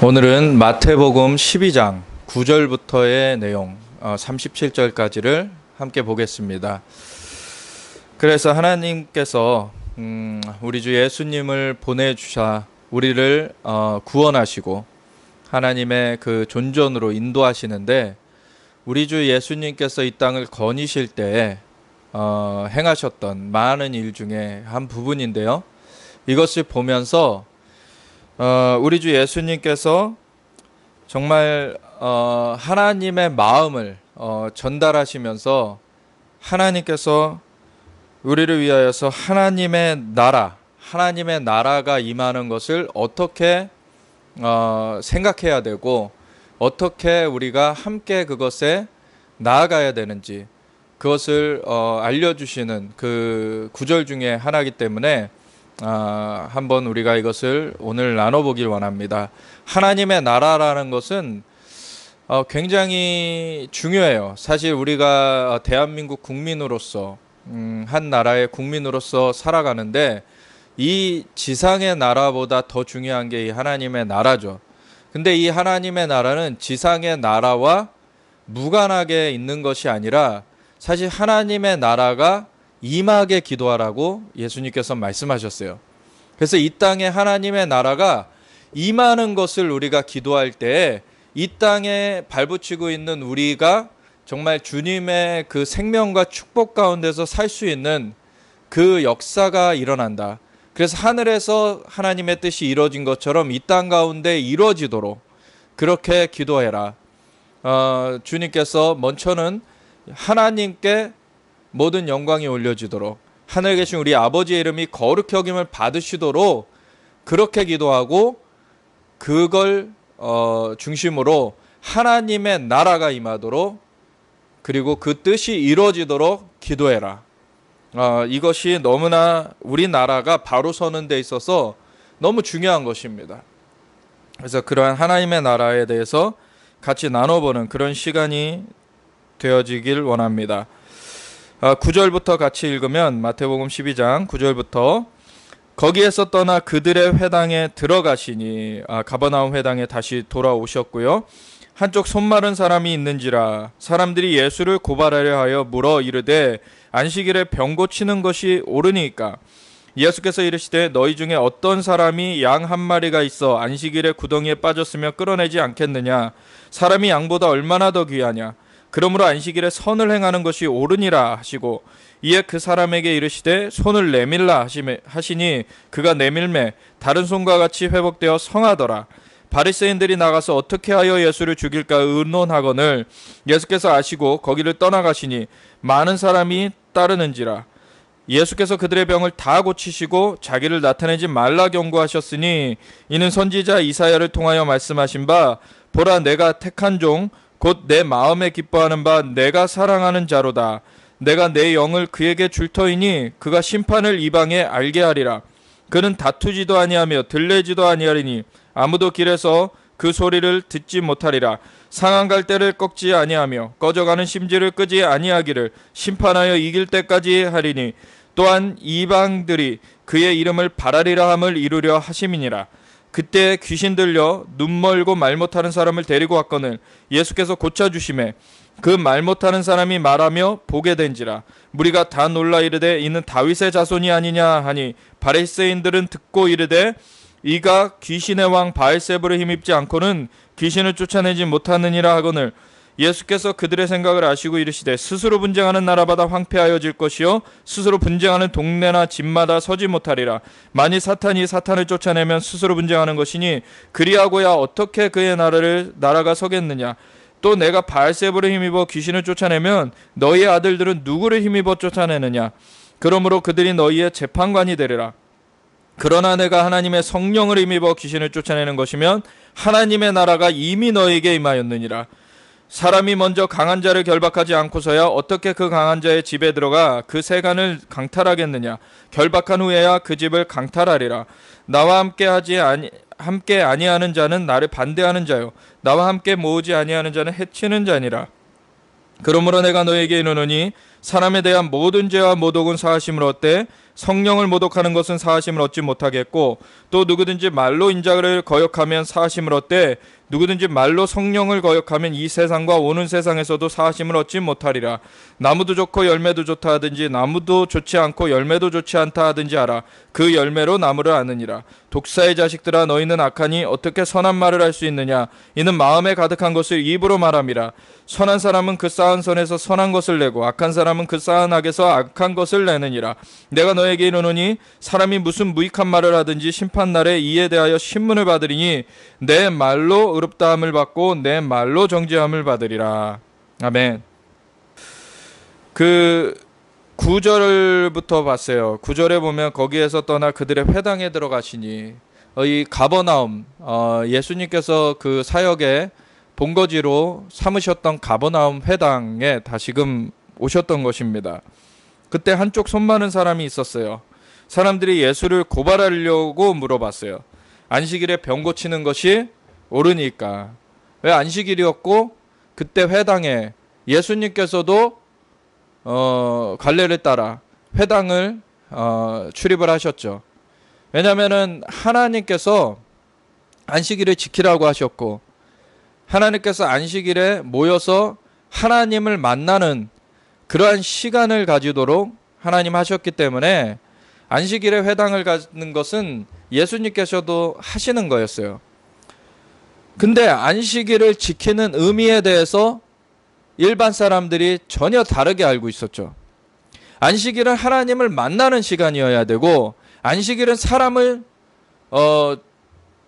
오늘은 마태복음 12장 9절부터의 내용 37절까지를 함께 보겠습니다. 그래서 하나님께서 우리 주 예수님을 보내주사 우리를 구원하시고 하나님의 그 존전으로 인도하시는데, 우리 주 예수님께서 이 땅을 거니실 때에 행하셨던 많은 일 중에 한 부분인데요. 이것을 보면서 우리 주 예수님께서 정말 하나님의 마음을 전달하시면서 하나님께서 우리를 위하여서 하나님의 나라가 임하는 것을 어떻게 생각해야 되고 어떻게 우리가 함께 그것에 나아가야 되는지, 그것을 알려주시는 그 구절 중에 하나이기 때문에 한번 우리가 이것을 오늘 나눠보길 원합니다. 하나님의 나라라는 것은 굉장히 중요해요. 사실 우리가 대한민국 국민으로서 한 나라의 국민으로서 살아가는데, 이 지상의 나라보다 더 중요한 게 이 하나님의 나라죠. 근데 이 하나님의 나라는 지상의 나라와 무관하게 있는 것이 아니라, 사실 하나님의 나라가 임하게 기도하라고 예수님께서 말씀하셨어요. 그래서 이 땅에 하나님의 나라가 임하는 것을 우리가 기도할 때, 이 땅에 발붙이고 있는 우리가 정말 주님의 그 생명과 축복 가운데서 살 수 있는 그 역사가 일어난다. 그래서 하늘에서 하나님의 뜻이 이루어진 것처럼 이 땅 가운데 이루어지도록 그렇게 기도해라. 주님께서 먼저는 하나님께 모든 영광이 올려지도록, 하늘에 계신 우리 아버지의 이름이 거룩히 여김을 받으시도록 그렇게 기도하고, 그걸 중심으로 하나님의 나라가 임하도록, 그리고 그 뜻이 이루어지도록 기도해라. 이것이 너무나 우리나라가 바로 서는 데 있어서 너무 중요한 것입니다. 그래서 그러한 하나님의 나라에 대해서 같이 나눠보는 그런 시간이 되어지길 원합니다. 9절부터 같이 읽으면, 마태복음 12장 9절부터 거기에서 떠나 그들의 회당에 들어가시니, 가버나움 회당에 다시 돌아오셨고요. 한쪽 손 마른 사람이 있는지라 사람들이 예수를 고발하려 하여 물어 이르되 안식일에 병 고치는 것이 옳으니까? 예수께서 이르시되 너희 중에 어떤 사람이 양 한 마리가 있어 안식일에 구덩이에 빠졌으며 끌어내지 않겠느냐? 사람이 양보다 얼마나 더 귀하냐? 그러므로 안식일에 선을 행하는 것이 옳으니라 하시고, 이에 그 사람에게 이르시되 손을 내밀라 하시니 그가 내밀매 다른 손과 같이 회복되어 성하더라. 바리새인들이 나가서 어떻게 하여 예수를 죽일까 의논하거늘 예수께서 아시고 거기를 떠나가시니 많은 사람이 따르는지라. 예수께서 그들의 병을 다 고치시고 자기를 나타내지 말라 경고하셨으니, 이는 선지자 이사야를 통하여 말씀하신 바 보라 내가 택한 종 곧 내 마음에 기뻐하는 바 내가 사랑하는 자로다. 내가 내 영을 그에게 줄 터이니 그가 심판을 이방에 알게 하리라. 그는 다투지도 아니하며 들레지도 아니하리니 아무도 길에서 그 소리를 듣지 못하리라. 상한 갈대를 꺾지 아니하며 꺼져가는 심지를 끄지 아니하기를 심판하여 이길 때까지 하리니, 또한 이방들이 그의 이름을 바라리라 함을 이루려 하심이니라. 그때 귀신 들려 눈 멀고 말 못하는 사람을 데리고 왔거늘 예수께서 고쳐주심에 그 말 못하는 사람이 말하며 보게 된지라. 무리가 다 놀라 이르되 이는 다윗의 자손이 아니냐 하니, 바리새인들은 듣고 이르되 이가 귀신의 왕 바알세불에 힘입지 않고는 귀신을 쫓아내지 못하느니라 하거늘 예수께서 그들의 생각을 아시고 이르시되 스스로 분쟁하는 나라마다 황폐하여질 것이요 스스로 분쟁하는 동네나 집마다 서지 못하리라. 만일 사탄이 사탄을 쫓아내면 스스로 분쟁하는 것이니 그리하고야 어떻게 그의 나라가 서겠느냐? 또 내가 바알세불에 힘입어 귀신을 쫓아내면 너희의 아들들은 누구를 힘입어 쫓아내느냐? 그러므로 그들이 너희의 재판관이 되리라. 그러나 내가 하나님의 성령을 힘입어 귀신을 쫓아내는 것이면 하나님의 나라가 이미 너희에게 임하였느니라. 사람이 먼저 강한 자를 결박하지 않고서야 어떻게 그 강한 자의 집에 들어가 그 세간을 강탈하겠느냐? 결박한 후에야 그 집을 강탈하리라. 나와 함께 아니하는 자는 나를 반대하는 자요 나와 함께 모으지 아니하는 자는 해치는 자니라. 그러므로 내가 너에게 이르노니 사람에 대한 모든 죄와 모독은 사하심을 얻되 성령을 모독하는 것은 사하심을 얻지 못하겠고, 또 누구든지 말로 인자를 거역하면 사하심을 얻되 누구든지 말로 성령을 거역하면 이 세상과 오는 세상에서도 사하심을 얻지 못하리라. 나무도 좋고 열매도 좋다 하든지 나무도 좋지 않고 열매도 좋지 않다 하든지 알아. 그 열매로 나무를 아느니라. 독사의 자식들아, 너희는 악하니 어떻게 선한 말을 할 수 있느냐? 이는 마음에 가득한 것을 입으로 말함이라. 선한 사람은 그 쌓은 선에서 선한 것을 내고 악한 사람은 그 쌓은 악에서 악한 것을 내느니라. 내가 너에게 이르노니 사람이 무슨 무익한 말을 하든지 심판날에 이에 대하여 신문을 받으리니 내 말로 의롭다함을 받고 내 말로 정죄함을 받으리라. 아멘. 그 9절부터 봤어요. 9절에 보면 거기에서 떠나 그들의 회당에 들어가시니, 이 가버나움, 예수님께서 그 사역의 본거지로 삼으셨던 가버나움 회당에 다시금 오셨던 것입니다. 그때 한쪽 손 많은 사람이 있었어요. 사람들이 예수를 고발하려고 물어봤어요. 안식일에 병 고치는 것이 옳으니까. 왜 안식일이었고 그때 회당에 예수님께서도 관례를 따라 회당을 출입을 하셨죠. 왜냐하면은 하나님께서 안식일을 지키라고 하셨고, 하나님께서 안식일에 모여서 하나님을 만나는 그러한 시간을 가지도록 하나님 하셨기 때문에 안식일에 회당을 가는 것은 예수님께서도 하시는 거였어요. 근데 안식일을 지키는 의미에 대해서 일반 사람들이 전혀 다르게 알고 있었죠. 안식일은 하나님을 만나는 시간이어야 되고, 안식일은 사람을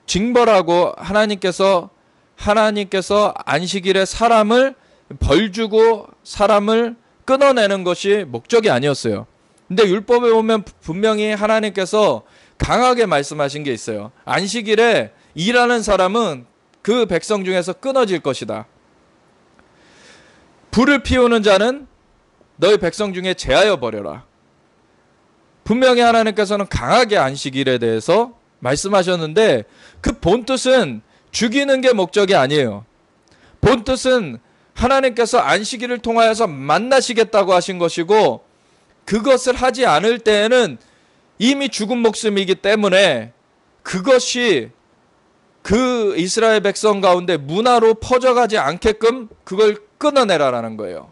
징벌하고 하나님께서 안식일에 사람을 벌주고 사람을 끊어내는 것이 목적이 아니었어요. 근데 율법에 보면 분명히 하나님께서 강하게 말씀하신 게 있어요. 안식일에 일하는 사람은 그 백성 중에서 끊어질 것이다. 불을 피우는 자는 너희 백성 중에 제하여 버려라. 분명히 하나님께서는 강하게 안식일에 대해서 말씀하셨는데, 그 본뜻은 죽이는 게 목적이 아니에요. 본뜻은 하나님께서 안식일을 통하여서 만나시겠다고 하신 것이고, 그것을 하지 않을 때에는 이미 죽은 목숨이기 때문에 그것이 그 이스라엘 백성 가운데 문화로 퍼져가지 않게끔 그걸 끊어내라라는 거예요.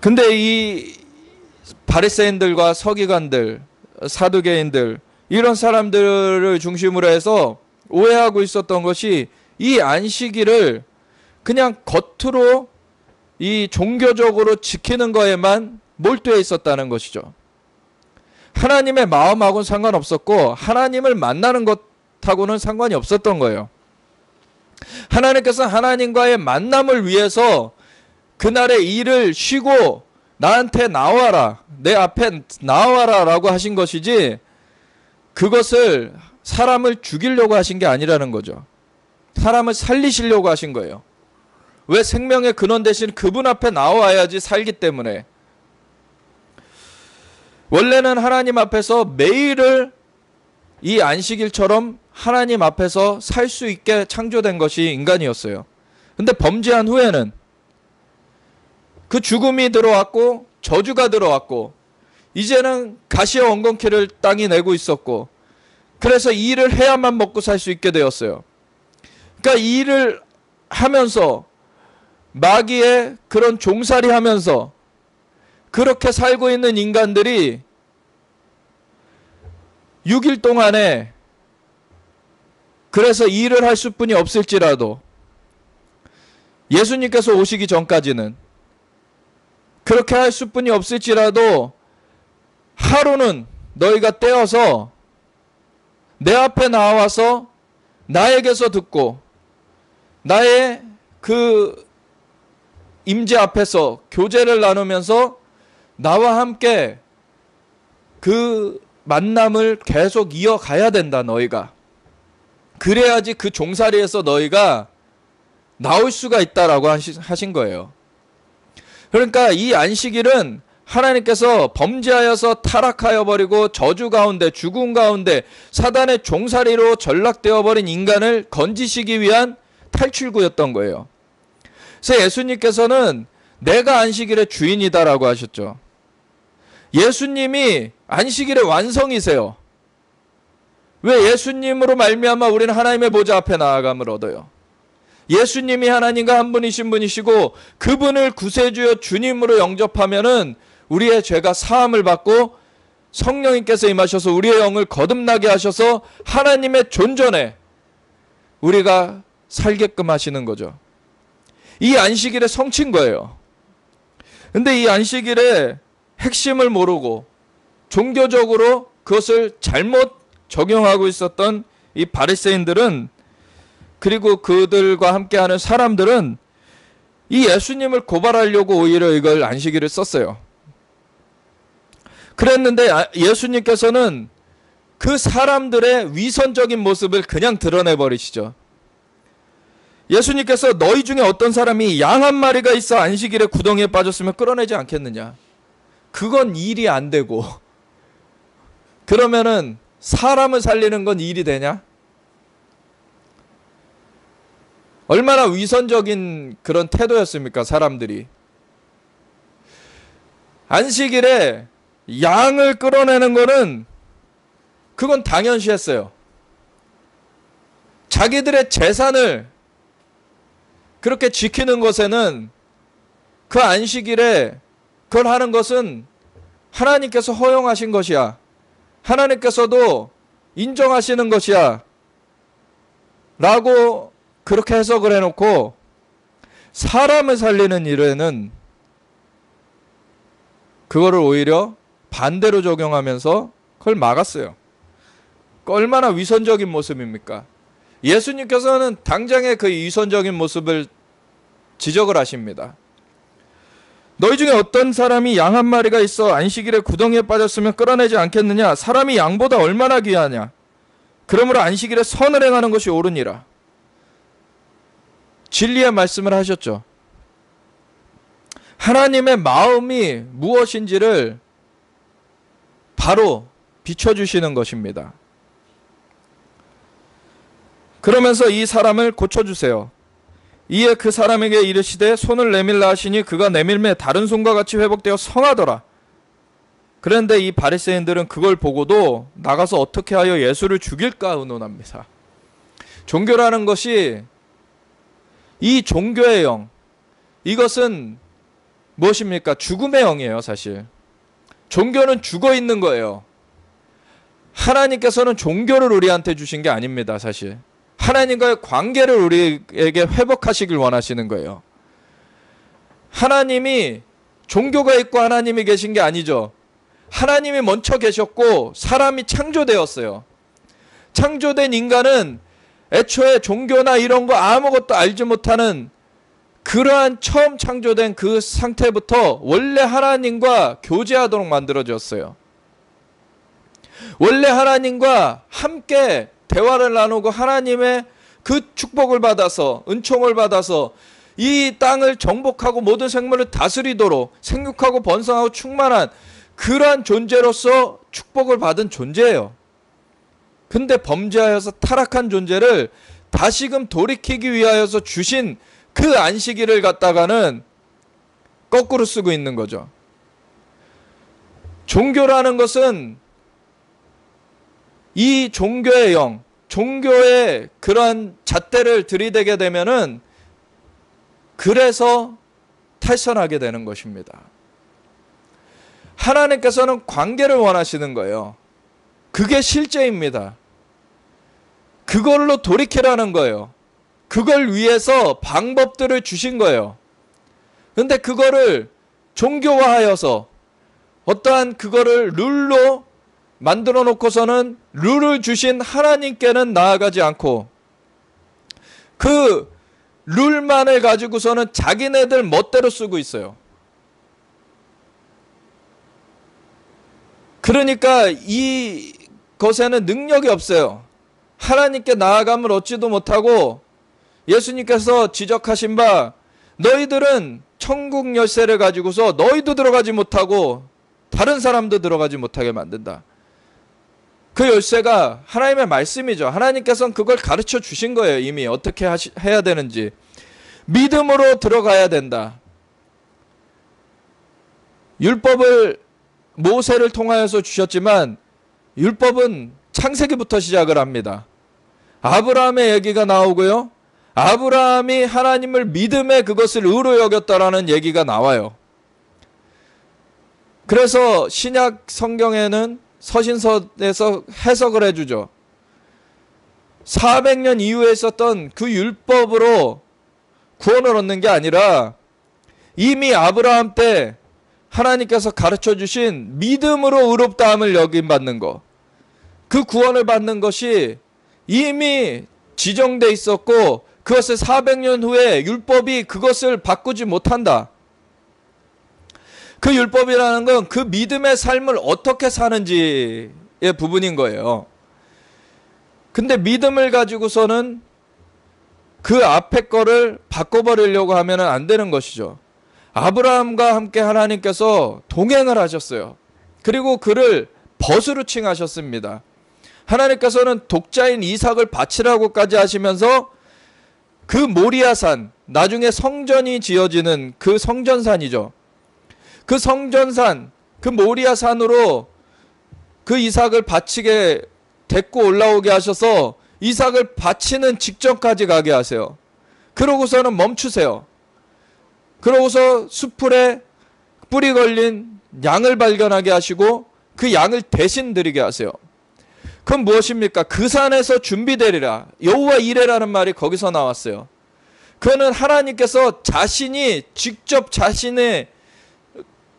근데 이 바리새인들과 서기관들, 사두개인들, 이런 사람들을 중심으로 해서 오해하고 있었던 것이 이 안식일을 그냥 겉으로 이 종교적으로 지키는 거에만 몰두해 있었다는 것이죠. 하나님의 마음하고는 상관없었고 하나님을 만나는 것하고는 상관이 없었던 거예요. 하나님께서 하나님과의 만남을 위해서 그날의 일을 쉬고 나한테 나와라, 내 앞에 나와라 라고 하신 것이지, 그것을 사람을 죽이려고 하신 게 아니라는 거죠. 사람을 살리시려고 하신 거예요. 왜? 생명의 근원 대신 그분 앞에 나와야지 살기 때문에. 원래는 하나님 앞에서 매일을 이 안식일처럼 하나님 앞에서 살 수 있게 창조된 것이 인간이었어요. 근데 범죄한 후에는 그 죽음이 들어왔고 저주가 들어왔고, 이제는 가시와 엉겅퀴를 땅이 내고 있었고, 그래서 이 일을 해야만 먹고 살 수 있게 되었어요. 그러니까 이 일을 하면서 마귀의 그런 종살이 하면서 그렇게 살고 있는 인간들이 6일 동안에 그래서 일을 할 수뿐이 없을지라도, 예수님께서 오시기 전까지는 그렇게 할 수뿐이 없을지라도 하루는 너희가 떼어서 내 앞에 나와서 나에게서 듣고 나의 그 임재 앞에서 교제를 나누면서 나와 함께 그 만남을 계속 이어가야 된다, 너희가. 그래야지 그 종살이에서 너희가 나올 수가 있다라고 하신 거예요. 그러니까 이 안식일은 하나님께서 범죄하여서 타락하여 버리고 저주 가운데, 죽음 가운데 사단의 종살이로 전락되어 버린 인간을 건지시기 위한 탈출구였던 거예요. 그래서 예수님께서는 내가 안식일의 주인이다라고 하셨죠. 예수님이 안식일의 완성이세요. 왜? 예수님으로 말미암아 우리는 하나님의 보좌 앞에 나아감을 얻어요. 예수님이 하나님과 한 분이신 분이시고 그분을 구세주여 주님으로 영접하면은 우리의 죄가 사함을 받고 성령님께서 임하셔서 우리의 영을 거듭나게 하셔서 하나님의 존전에 우리가 살게끔 하시는 거죠. 이 안식일의 성취인 거예요. 근데 이 안식일의 핵심을 모르고 종교적으로 그것을 잘못 적용하고 있었던 이 바리새인들은, 그리고 그들과 함께하는 사람들은 이 예수님을 고발하려고 오히려 이걸 안식일을 썼어요. 그랬는데 예수님께서는 그 사람들의 위선적인 모습을 그냥 드러내버리시죠. 예수님께서 너희 중에 어떤 사람이 양 한 마리가 있어 안식일에 구덩이에 빠졌으면 끌어내지 않겠느냐. 그건 일이 안 되고 그러면은 사람을 살리는 건 일이 되냐? 얼마나 위선적인 그런 태도였습니까, 사람들이. 안식일에 양을 끌어내는 거는 그건 당연시했어요. 자기들의 재산을 그렇게 지키는 것에는, 그 안식일에 그걸 하는 것은 하나님께서 허용하신 것이야, 하나님께서도 인정하시는 것이야 라고 그렇게 해석을 해놓고 사람을 살리는 일에는 그거를 오히려 반대로 적용하면서 그걸 막았어요. 얼마나 위선적인 모습입니까? 예수님께서는 당장의 그 위선적인 모습을 지적을 하십니다. 너희 중에 어떤 사람이 양 한 마리가 있어 안식일에 구덩이에 빠졌으면 끌어내지 않겠느냐? 사람이 양보다 얼마나 귀하냐? 그러므로 안식일에 선을 행하는 것이 옳으니라. 진리의 말씀을 하셨죠. 하나님의 마음이 무엇인지를 바로 비춰주시는 것입니다. 그러면서 이 사람을 고쳐주세요. 이에 그 사람에게 이르시되 손을 내밀라 하시니 그가 내밀매 다른 손과 같이 회복되어 성하더라. 그런데 이 바리새인들은 그걸 보고도 나가서 어떻게 하여 예수를 죽일까 의논합니다. 종교라는 것이, 이 종교의 영, 이것은 무엇입니까? 죽음의 영이에요, 사실. 종교는 죽어 있는 거예요. 하나님께서는 종교를 우리한테 주신 게 아닙니다, 사실. 하나님과의 관계를 우리에게 회복하시길 원하시는 거예요. 하나님이 종교가 있고 하나님이 계신 게 아니죠. 하나님이 먼저 계셨고 사람이 창조되었어요. 창조된 인간은 애초에 종교나 이런 거 아무것도 알지 못하는 그러한 처음 창조된 그 상태부터 원래 하나님과 교제하도록 만들어졌어요. 원래 하나님과 함께 대화를 나누고 하나님의 그 축복을 받아서, 은총을 받아서 이 땅을 정복하고 모든 생물을 다스리도록 생육하고 번성하고 충만한 그러한 존재로서 축복을 받은 존재예요. 근데 범죄하여서 타락한 존재를 다시금 돌이키기 위하여서 주신 그 안식일을 갖다가는 거꾸로 쓰고 있는 거죠. 종교라는 것은 이 종교의 영, 종교의 그러한 잣대를 들이대게 되면은 그래서 탈선하게 되는 것입니다. 하나님께서는 관계를 원하시는 거예요. 그게 실제입니다. 그걸로 돌이키라는 거예요. 그걸 위해서 방법들을 주신 거예요. 근데 그거를 종교화하여서 어떠한 그거를 룰로 만들어 놓고서는 룰을 주신 하나님께는 나아가지 않고 그 룰만을 가지고서는 자기네들 멋대로 쓰고 있어요. 그러니까 이 것에는 능력이 없어요. 하나님께 나아감을 얻지도 못하고 예수님께서 지적하신 바 너희들은 천국 열쇠를 가지고서 너희도 들어가지 못하고 다른 사람도 들어가지 못하게 만든다. 그 열쇠가 하나님의 말씀이죠. 하나님께서는 그걸 가르쳐 주신 거예요. 이미 어떻게 해야 되는지. 믿음으로 들어가야 된다. 율법을 모세를 통하여서 주셨지만 율법은 창세기부터 시작을 합니다. 아브라함의 얘기가 나오고요. 아브라함이 하나님을 믿음에 그것을 의로 여겼다라는 얘기가 나와요. 그래서 신약 성경에는 서신서에서 해석을 해주죠. 400년 이후에 있었던 그 율법으로 구원을 얻는 게 아니라 이미 아브라함 때 하나님께서 가르쳐 주신 믿음으로 의롭다함을 여김받는 것, 그 구원을 받는 것이 이미 지정돼 있었고 그것을 400년 후에 율법이 그것을 바꾸지 못한다. 그 율법이라는 건 그 믿음의 삶을 어떻게 사는지의 부분인 거예요. 근데 믿음을 가지고서는 그 앞에 거를 바꿔버리려고 하면 안 되는 것이죠. 아브라함과 함께 하나님께서 동행을 하셨어요. 그리고 그를 벗으로 칭하셨습니다. 하나님께서는 독자인 이삭을 바치라고까지 하시면서 그 모리아산, 나중에 성전이 지어지는 그 성전산이죠. 그 성전산, 그 모리아산으로 그 이삭을 바치게 데리고 올라오게 하셔서 이삭을 바치는 직전까지 가게 하세요. 그러고서는 멈추세요. 그러고서 수풀에 뿔이 걸린 양을 발견하게 하시고 그 양을 대신 드리게 하세요. 그건 무엇입니까? 그 산에서 준비되리라. 여호와 이레라는 말이 거기서 나왔어요. 그거는 하나님께서 자신이 직접 자신의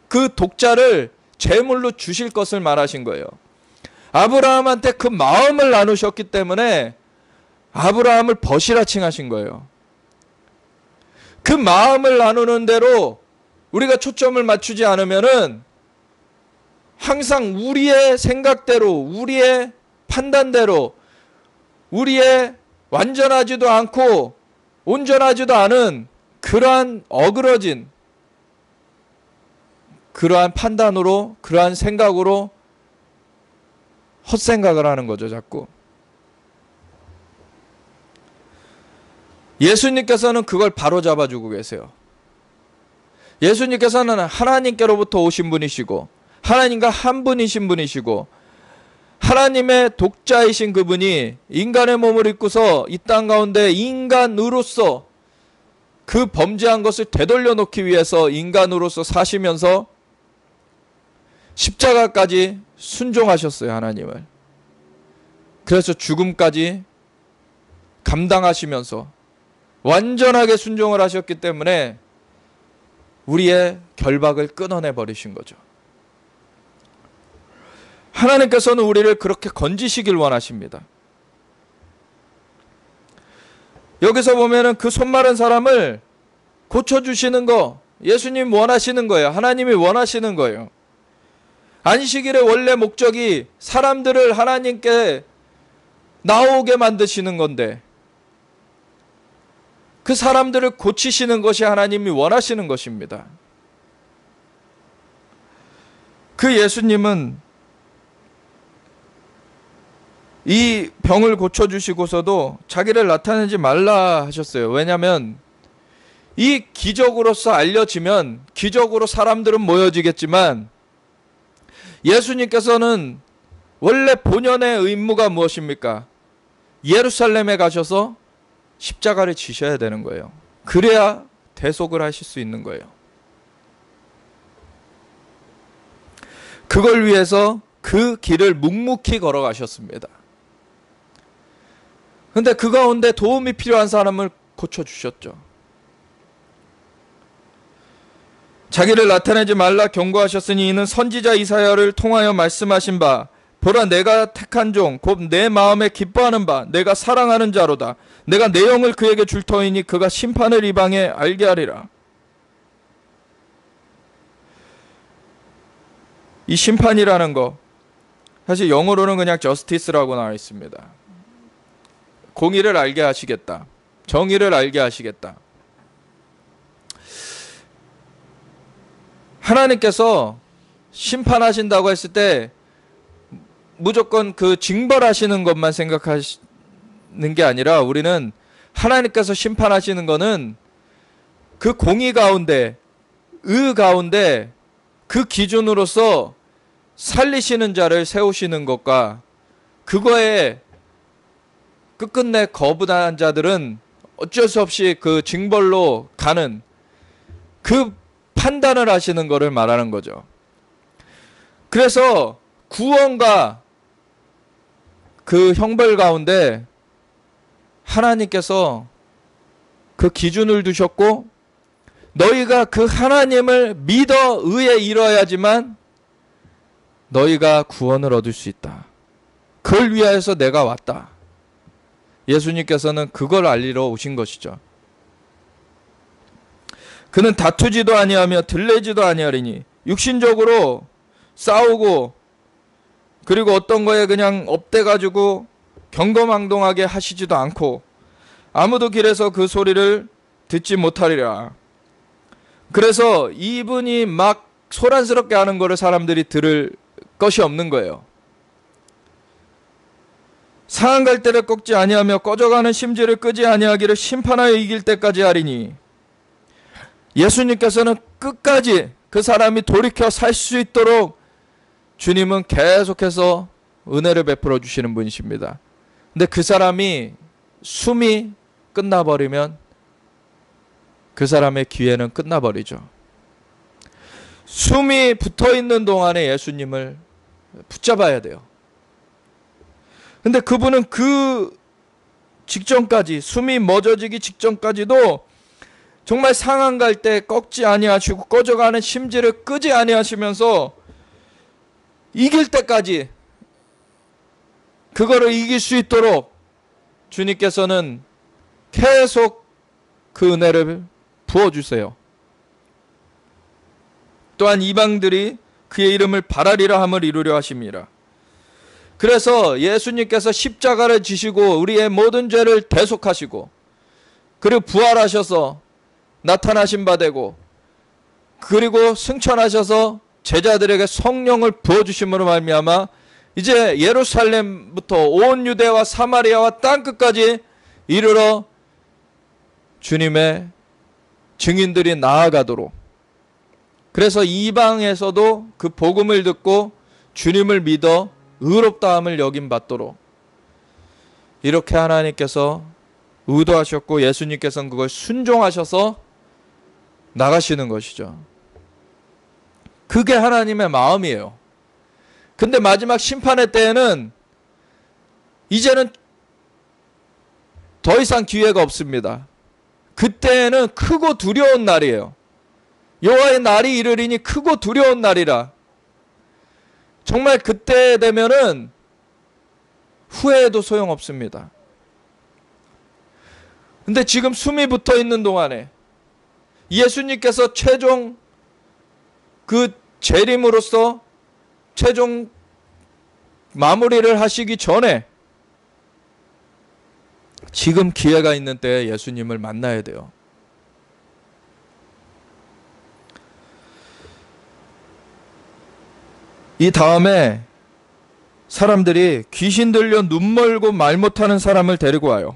그 독자를 제물로 주실 것을 말하신 거예요. 아브라함한테 그 마음을 나누셨기 때문에 아브라함을 벗이라 칭하신 거예요. 그 마음을 나누는 대로 우리가 초점을 맞추지 않으면은 항상 우리의 생각대로, 우리의 판단대로, 우리의 완전하지도 않고 온전하지도 않은 그러한 어그러진 그러한 판단으로, 그러한 생각으로 헛생각을 하는 거죠, 자꾸. 예수님께서는 그걸 바로 잡아주고 계세요. 예수님께서는 하나님께로부터 오신 분이시고 하나님과 한 분이신 분이시고 하나님의 독자이신 그분이 인간의 몸을 입고서 이 땅 가운데 인간으로서 그 범죄한 것을 되돌려 놓기 위해서 인간으로서 사시면서 십자가까지 순종하셨어요, 하나님을. 그래서 죽음까지 감당하시면서 완전하게 순종을 하셨기 때문에 우리의 결박을 끊어내 버리신 거죠. 하나님께서는 우리를 그렇게 건지시길 원하십니다. 여기서 보면은 그 손마른 사람을 고쳐주시는 거 예수님 원하시는 거예요. 하나님이 원하시는 거예요. 안식일의 원래 목적이 사람들을 하나님께 나오게 만드시는 건데 그 사람들을 고치시는 것이 하나님이 원하시는 것입니다. 그 예수님은 이 병을 고쳐주시고서도 자기를 나타내지 말라 하셨어요. 왜냐하면 이 기적으로서 알려지면 기적으로 사람들은 모여지겠지만 예수님께서는 원래 본연의 의무가 무엇입니까? 예루살렘에 가셔서 십자가를 지셔야 되는 거예요. 그래야 대속을 하실 수 있는 거예요. 그걸 위해서 그 길을 묵묵히 걸어가셨습니다. 근데 그 가운데 도움이 필요한 사람을 고쳐주셨죠. 자기를 나타내지 말라 경고하셨으니 이는 선지자 이사야를 통하여 말씀하신 바 보라 내가 택한 종 곧 내 마음에 기뻐하는 바 내가 사랑하는 자로다. 내가 내 영을 그에게 줄 터이니 그가 심판을 이방에 알게 하리라. 이 심판이라는 거 사실 영어로는 그냥 justice라고 나와 있습니다. 공의를 알게 하시겠다. 정의를 알게 하시겠다. 하나님께서 심판하신다고 했을 때 무조건 그 징벌하시는 것만 생각하시는 게 아니라 우리는 하나님께서 심판하시는 거는 그 공의 가운데, 의 가운데 그 기준으로서 살리시는 자를 세우시는 것과 그거에 끝끝내 거부당한 자들은 어쩔 수 없이 그 징벌로 가는 그 판단을 하시는 것을 말하는 거죠. 그래서 구원과 그 형벌 가운데 하나님께서 그 기준을 두셨고, 너희가 그 하나님을 믿어 의에 이뤄야지만 너희가 구원을 얻을 수 있다. 그걸 위하여서 내가 왔다. 예수님께서는 그걸 알리러 오신 것이죠. 그는 다투지도 아니하며 들레지도 아니하리니, 육신적으로 싸우고 그리고 어떤 거에 그냥 업돼가지고 경거망동하게 하시지도 않고, 아무도 길에서 그 소리를 듣지 못하리라. 그래서 이분이 막 소란스럽게 하는 거를 사람들이 들을 것이 없는 거예요. 상한 갈대를 꺾지 아니하며 꺼져가는 심지를 끄지 아니하기를 심판하여 이길 때까지 하리니, 예수님께서는 끝까지 그 사람이 돌이켜 살 수 있도록 주님은 계속해서 은혜를 베풀어 주시는 분이십니다. 근데 그 사람이 숨이 끝나버리면 그 사람의 기회는 끝나버리죠. 숨이 붙어있는 동안에 예수님을 붙잡아야 돼요. 근데 그분은 그 직전까지, 숨이 멎어지기 직전까지도 정말 상한 갈 때 꺾지 아니하시고 꺼져가는 심지를 끄지 아니하시면서 이길 때까지, 그거를 이길 수 있도록 주님께서는 계속 그 은혜를 부어주세요. 또한 이방들이 그의 이름을 바라리라 함을 이루려 하심이라. 그래서 예수님께서 십자가를 지시고 우리의 모든 죄를 대속하시고, 그리고 부활하셔서 나타나신 바 되고, 그리고 승천하셔서 제자들에게 성령을 부어주심으로 말미암아 이제 예루살렘부터 온 유대와 사마리아와 땅끝까지 이르러 주님의 증인들이 나아가도록, 그래서 이방에서도 그 복음을 듣고 주님을 믿어 의롭다함을 여김받도록 이렇게 하나님께서 의도하셨고, 예수님께서는 그걸 순종하셔서 나가시는 것이죠. 그게 하나님의 마음이에요. 근데 마지막 심판의 때에는 이제는 더 이상 기회가 없습니다. 그때에는 크고 두려운 날이에요. 여호와의 날이 이르리니 크고 두려운 날이라. 정말 그때 되면은 후회해도 소용없습니다. 근데 지금 숨이 붙어 있는 동안에 예수님께서 최종 그 재림으로써 최종 마무리를 하시기 전에 지금 기회가 있는 때에 예수님을 만나야 돼요. 이 다음에 사람들이 귀신 들려 눈 멀고 말 못하는 사람을 데리고 와요.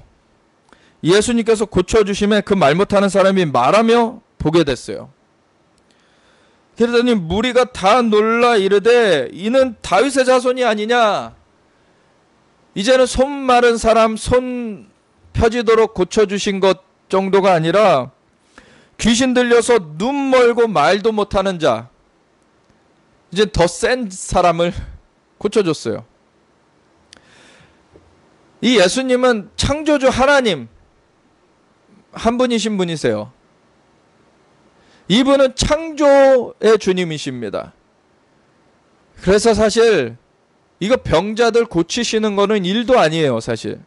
예수님께서 고쳐주심에 그 말 못하는 사람이 말하며 보게 됐어요. 그러더니 무리가 다 놀라 이르되 이는 다윗의 자손이 아니냐. 이제는 손 마른 사람 손 펴지도록 고쳐주신 것 정도가 아니라 귀신 들려서 눈 멀고 말도 못하는 자, 이제 더 센 사람을 고쳐줬어요. 이 예수님은 창조주 하나님 한 분이신 분이세요. 이분은 창조의 주님이십니다. 그래서 사실 이거 병자들 고치시는 거는 일도 아니에요, 사실.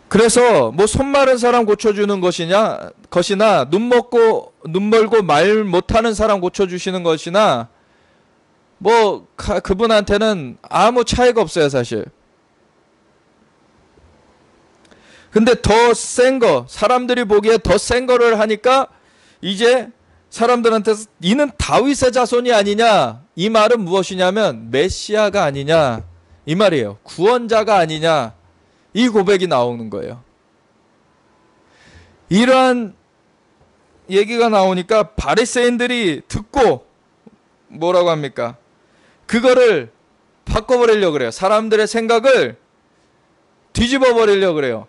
그래서 뭐 손 마른 사람 고쳐주는 것이나 눈 멀고 말 못하는 사람 고쳐주시는 것이나 뭐 그분한테는 아무 차이가 없어요, 사실. 근데 더 센 거, 사람들이 보기에 더 센 거를 하니까 이제 사람들한테 이는 다윗의 자손이 아니냐, 이 말은 무엇이냐면 메시아가 아니냐 이 말이에요. 구원자가 아니냐, 이 고백이 나오는 거예요. 이러한 얘기가 나오니까 바리새인들이 듣고 뭐라고 합니까? 그거를 바꿔버리려고 그래요. 사람들의 생각을 뒤집어 버리려고 그래요.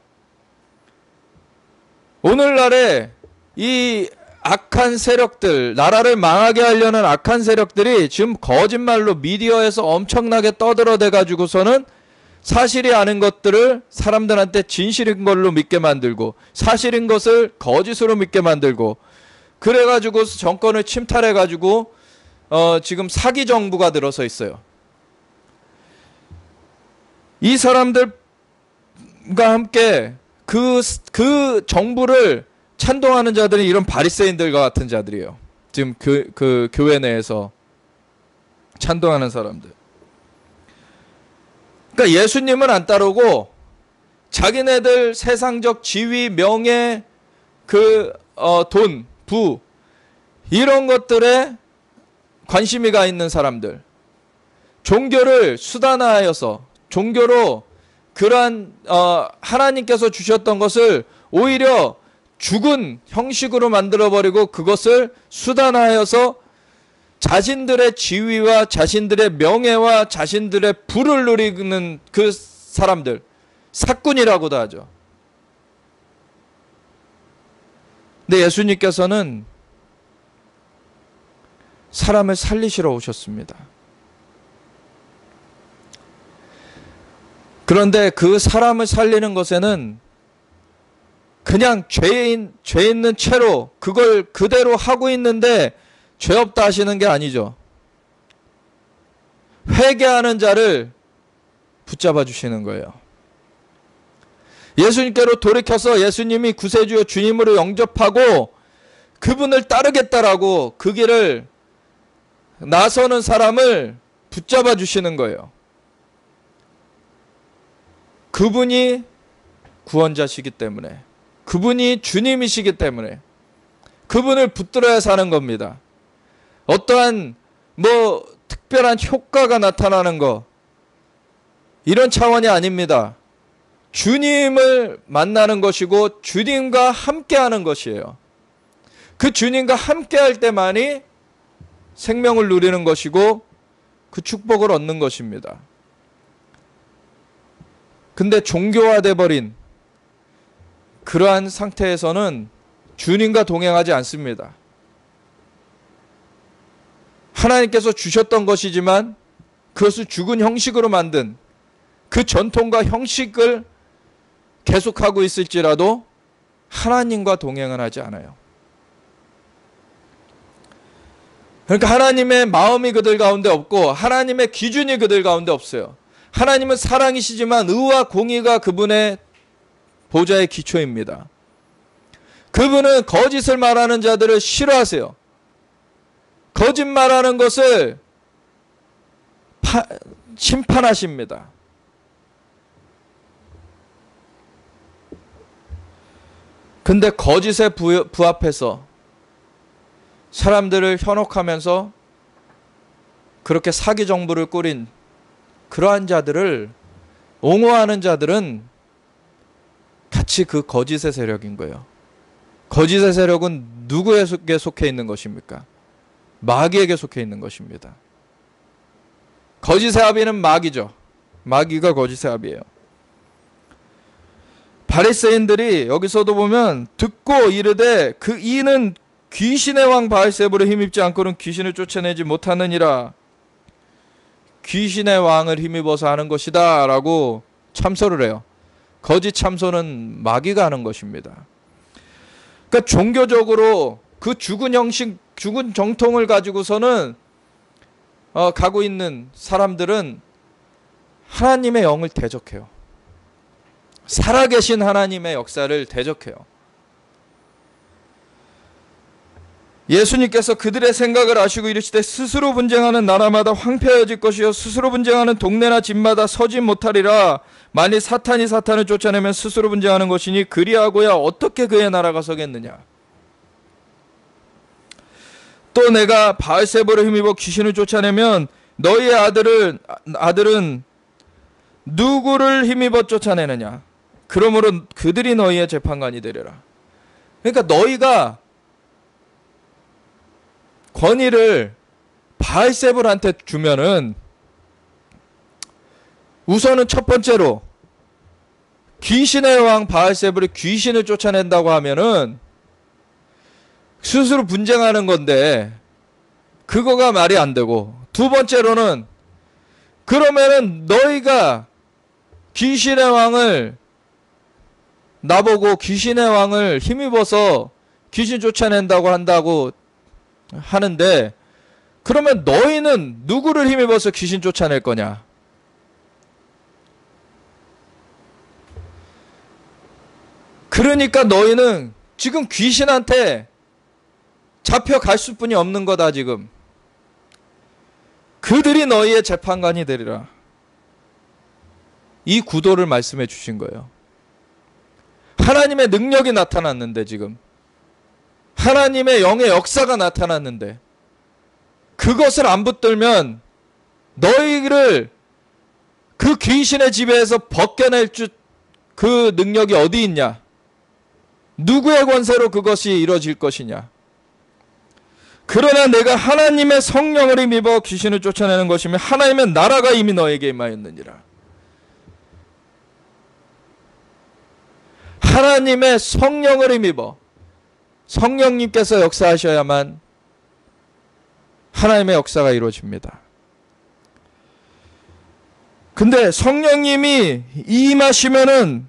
오늘날에 이 악한 세력들, 나라를 망하게 하려는 악한 세력들이 지금 거짓말로 미디어에서 엄청나게 떠들어대 가지고서는 사실이 아닌 것들을 사람들한테 진실인 걸로 믿게 만들고, 사실인 것을 거짓으로 믿게 만들고, 그래가지고 정권을 침탈해가지고 지금 사기 정부가 들어서 있어요. 이 사람들과 함께 그 정부를 찬동하는 자들이 이런 바리새인들과 같은 자들이에요. 지금 그 교회 내에서 찬동하는 사람들. 그러니까 예수님은 안 따르고 자기네들 세상적 지위, 명예, 돈, 부, 이런 것들에 관심이 가 있는 사람들, 종교를 수단화하여서 종교로 그러한 하나님께서 주셨던 것을 오히려 죽은 형식으로 만들어버리고 그것을 수단화하여서 자신들의 지위와 자신들의 명예와 자신들의 부를 누리는 그 사람들, 사꾼이라고도 하죠. 근데 예수님께서는 사람을 살리시러 오셨습니다. 그런데 그 사람을 살리는 것에는 그냥 죄 있는 채로 그걸 그대로 하고 있는데 죄 없다 하시는 게 아니죠. 회개하는 자를 붙잡아 주시는 거예요. 예수님께로 돌이켜서 예수님이 구세주여 주님으로 영접하고 그분을 따르겠다라고 그 길을 나서는 사람을 붙잡아 주시는 거예요. 그분이 구원자시기 때문에, 그분이 주님이시기 때문에 그분을 붙들어야 사는 겁니다. 어떠한 특별한 효과가 나타나는 거, 이런 차원이 아닙니다. 주님을 만나는 것이고 주님과 함께하는 것이에요. 그 주님과 함께할 때만이 생명을 누리는 것이고 그 축복을 얻는 것입니다. 근데 종교화돼 버린 그러한 상태에서는 주님과 동행하지 않습니다. 하나님께서 주셨던 것이지만 그것을 죽은 형식으로 만든 그 전통과 형식을 계속하고 있을지라도 하나님과 동행은 하지 않아요. 그러니까 하나님의 마음이 그들 가운데 없고 하나님의 기준이 그들 가운데 없어요. 하나님은 사랑이시지만 의와 공의가 그분의 보좌의 기초입니다. 그분은 거짓을 말하는 자들을 싫어하세요. 거짓말하는 것을 심판하십니다. 근데 거짓에 부합해서 사람들을 현혹하면서 그렇게 사기 정부를 꾸린 그러한 자들을 옹호하는 자들은 같이 그 거짓의 세력인 거예요. 거짓의 세력은 누구에게 속해 있는 것입니까? 마귀에게 속해 있는 것입니다. 거짓의 아비는 마귀죠. 마귀가 거짓의 아비예요. 바리새인들이 여기서도 보면 듣고 이르되 그 이는 귀신의 왕 바알세불에 힘입지 않고는 귀신을 쫓아내지 못하느니라. 귀신의 왕을 힘입어서 하는 것이다 라고 참소를 해요. 거짓 참소는 마귀가 하는 것입니다. 그러니까 종교적으로 그 죽은 형식, 죽은 정통을 가지고서는 가고 있는 사람들은 하나님의 영을 대적해요. 살아계신 하나님의 역사를 대적해요. 예수님께서 그들의 생각을 아시고 이르시되 스스로 분쟁하는 나라마다 황폐해질 것이요 스스로 분쟁하는 동네나 집마다 서지 못하리라. 만일 사탄이 사탄을 쫓아내면 스스로 분쟁하는 것이니 그리하고야 어떻게 그의 나라가 서겠느냐. 또 내가 바알세불을 힘입어 귀신을 쫓아내면 너희의 아들은 누구를 힘입어 쫓아내느냐. 그러므로 그들이 너희의 재판관이 되리라. 그러니까 너희가 권위를 바알세불한테 주면은 우선은 첫 번째로 귀신의 왕 바알세불이 귀신을 쫓아낸다고 하면은 스스로 분쟁하는 건데 그거가 말이 안 되고, 두 번째로는 그러면은 너희가 귀신의 왕을 나보고 귀신의 왕을 힘입어서 귀신 쫓아낸다고 한다고 하는데, 그러면 너희는 누구를 힘입어서 귀신 쫓아낼 거냐? 그러니까 너희는 지금 귀신한테 잡혀갈 수뿐이 없는 거다. 지금 그들이 너희의 재판관이 되리라. 이 구도를 말씀해 주신 거예요. 하나님의 능력이 나타났는데, 지금 하나님의 영의 역사가 나타났는데 그것을 안 붙들면 너희를 그 귀신의 지배에서 벗겨낼 그 능력이 어디 있냐? 누구의 권세로 그것이 이루어질 것이냐? 그러나 내가 하나님의 성령을 힘입어 귀신을 쫓아내는 것이며 하나님의 나라가 이미 너에게 임하였느니라. 하나님의 성령을 힘입어, 성령님께서 역사하셔야만 하나님의 역사가 이루어집니다. 근데 성령님이 임하시면은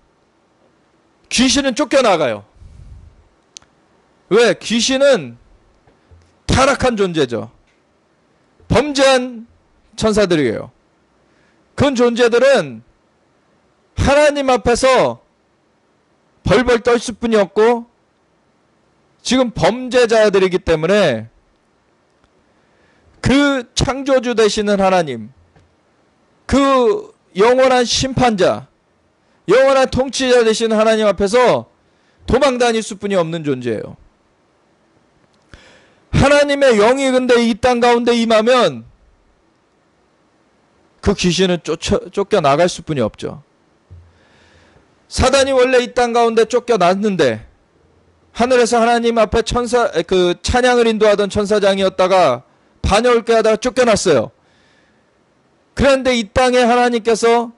귀신은 쫓겨나가요. 왜? 귀신은 타락한 존재죠. 범죄한 천사들이에요. 그런 존재들은 하나님 앞에서 벌벌 떨 수뿐이 없고 지금 범죄자들이기 때문에 그 창조주 되시는 하나님, 그 영원한 심판자, 영원한 통치자 되시는 하나님 앞에서 도망 다닐 수뿐이 없는 존재예요. 하나님의 영이 근데 이 땅 가운데 임하면 그 귀신은 쫓겨나갈 수뿐이 없죠. 사단이 원래 이 땅 가운데 쫓겨났는데 하늘에서 하나님 앞에 찬양을 인도하던 천사장이었다가 반역을 하다가 쫓겨났어요. 그런데 이 땅에 하나님께서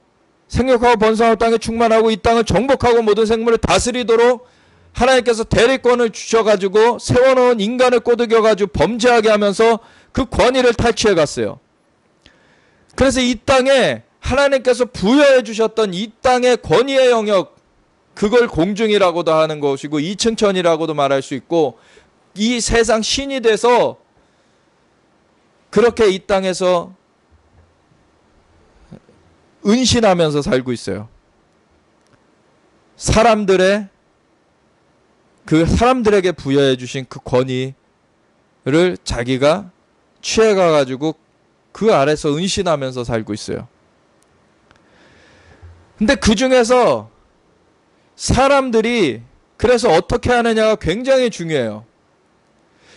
생육하고 번성하고 땅에 충만하고 이 땅을 정복하고 모든 생물을 다스리도록 하나님께서 대리권을 주셔가지고 세워놓은 인간을 꼬드겨가지고 범죄하게 하면서 그 권위를 탈취해 갔어요. 그래서 이 땅에 하나님께서 부여해 주셨던 이 땅의 권위의 영역, 그걸 공중이라고도 하는 것이고 이층천이라고도 말할 수 있고, 이 세상 신이 돼서 그렇게 이 땅에서 은신하면서 살고 있어요. 사람들에게 부여해 주신 그 권위를 자기가 취해가 가지고 그 아래서 은신하면서 살고 있어요. 근데 그 중에서 사람들이 그래서 어떻게 하느냐가 굉장히 중요해요.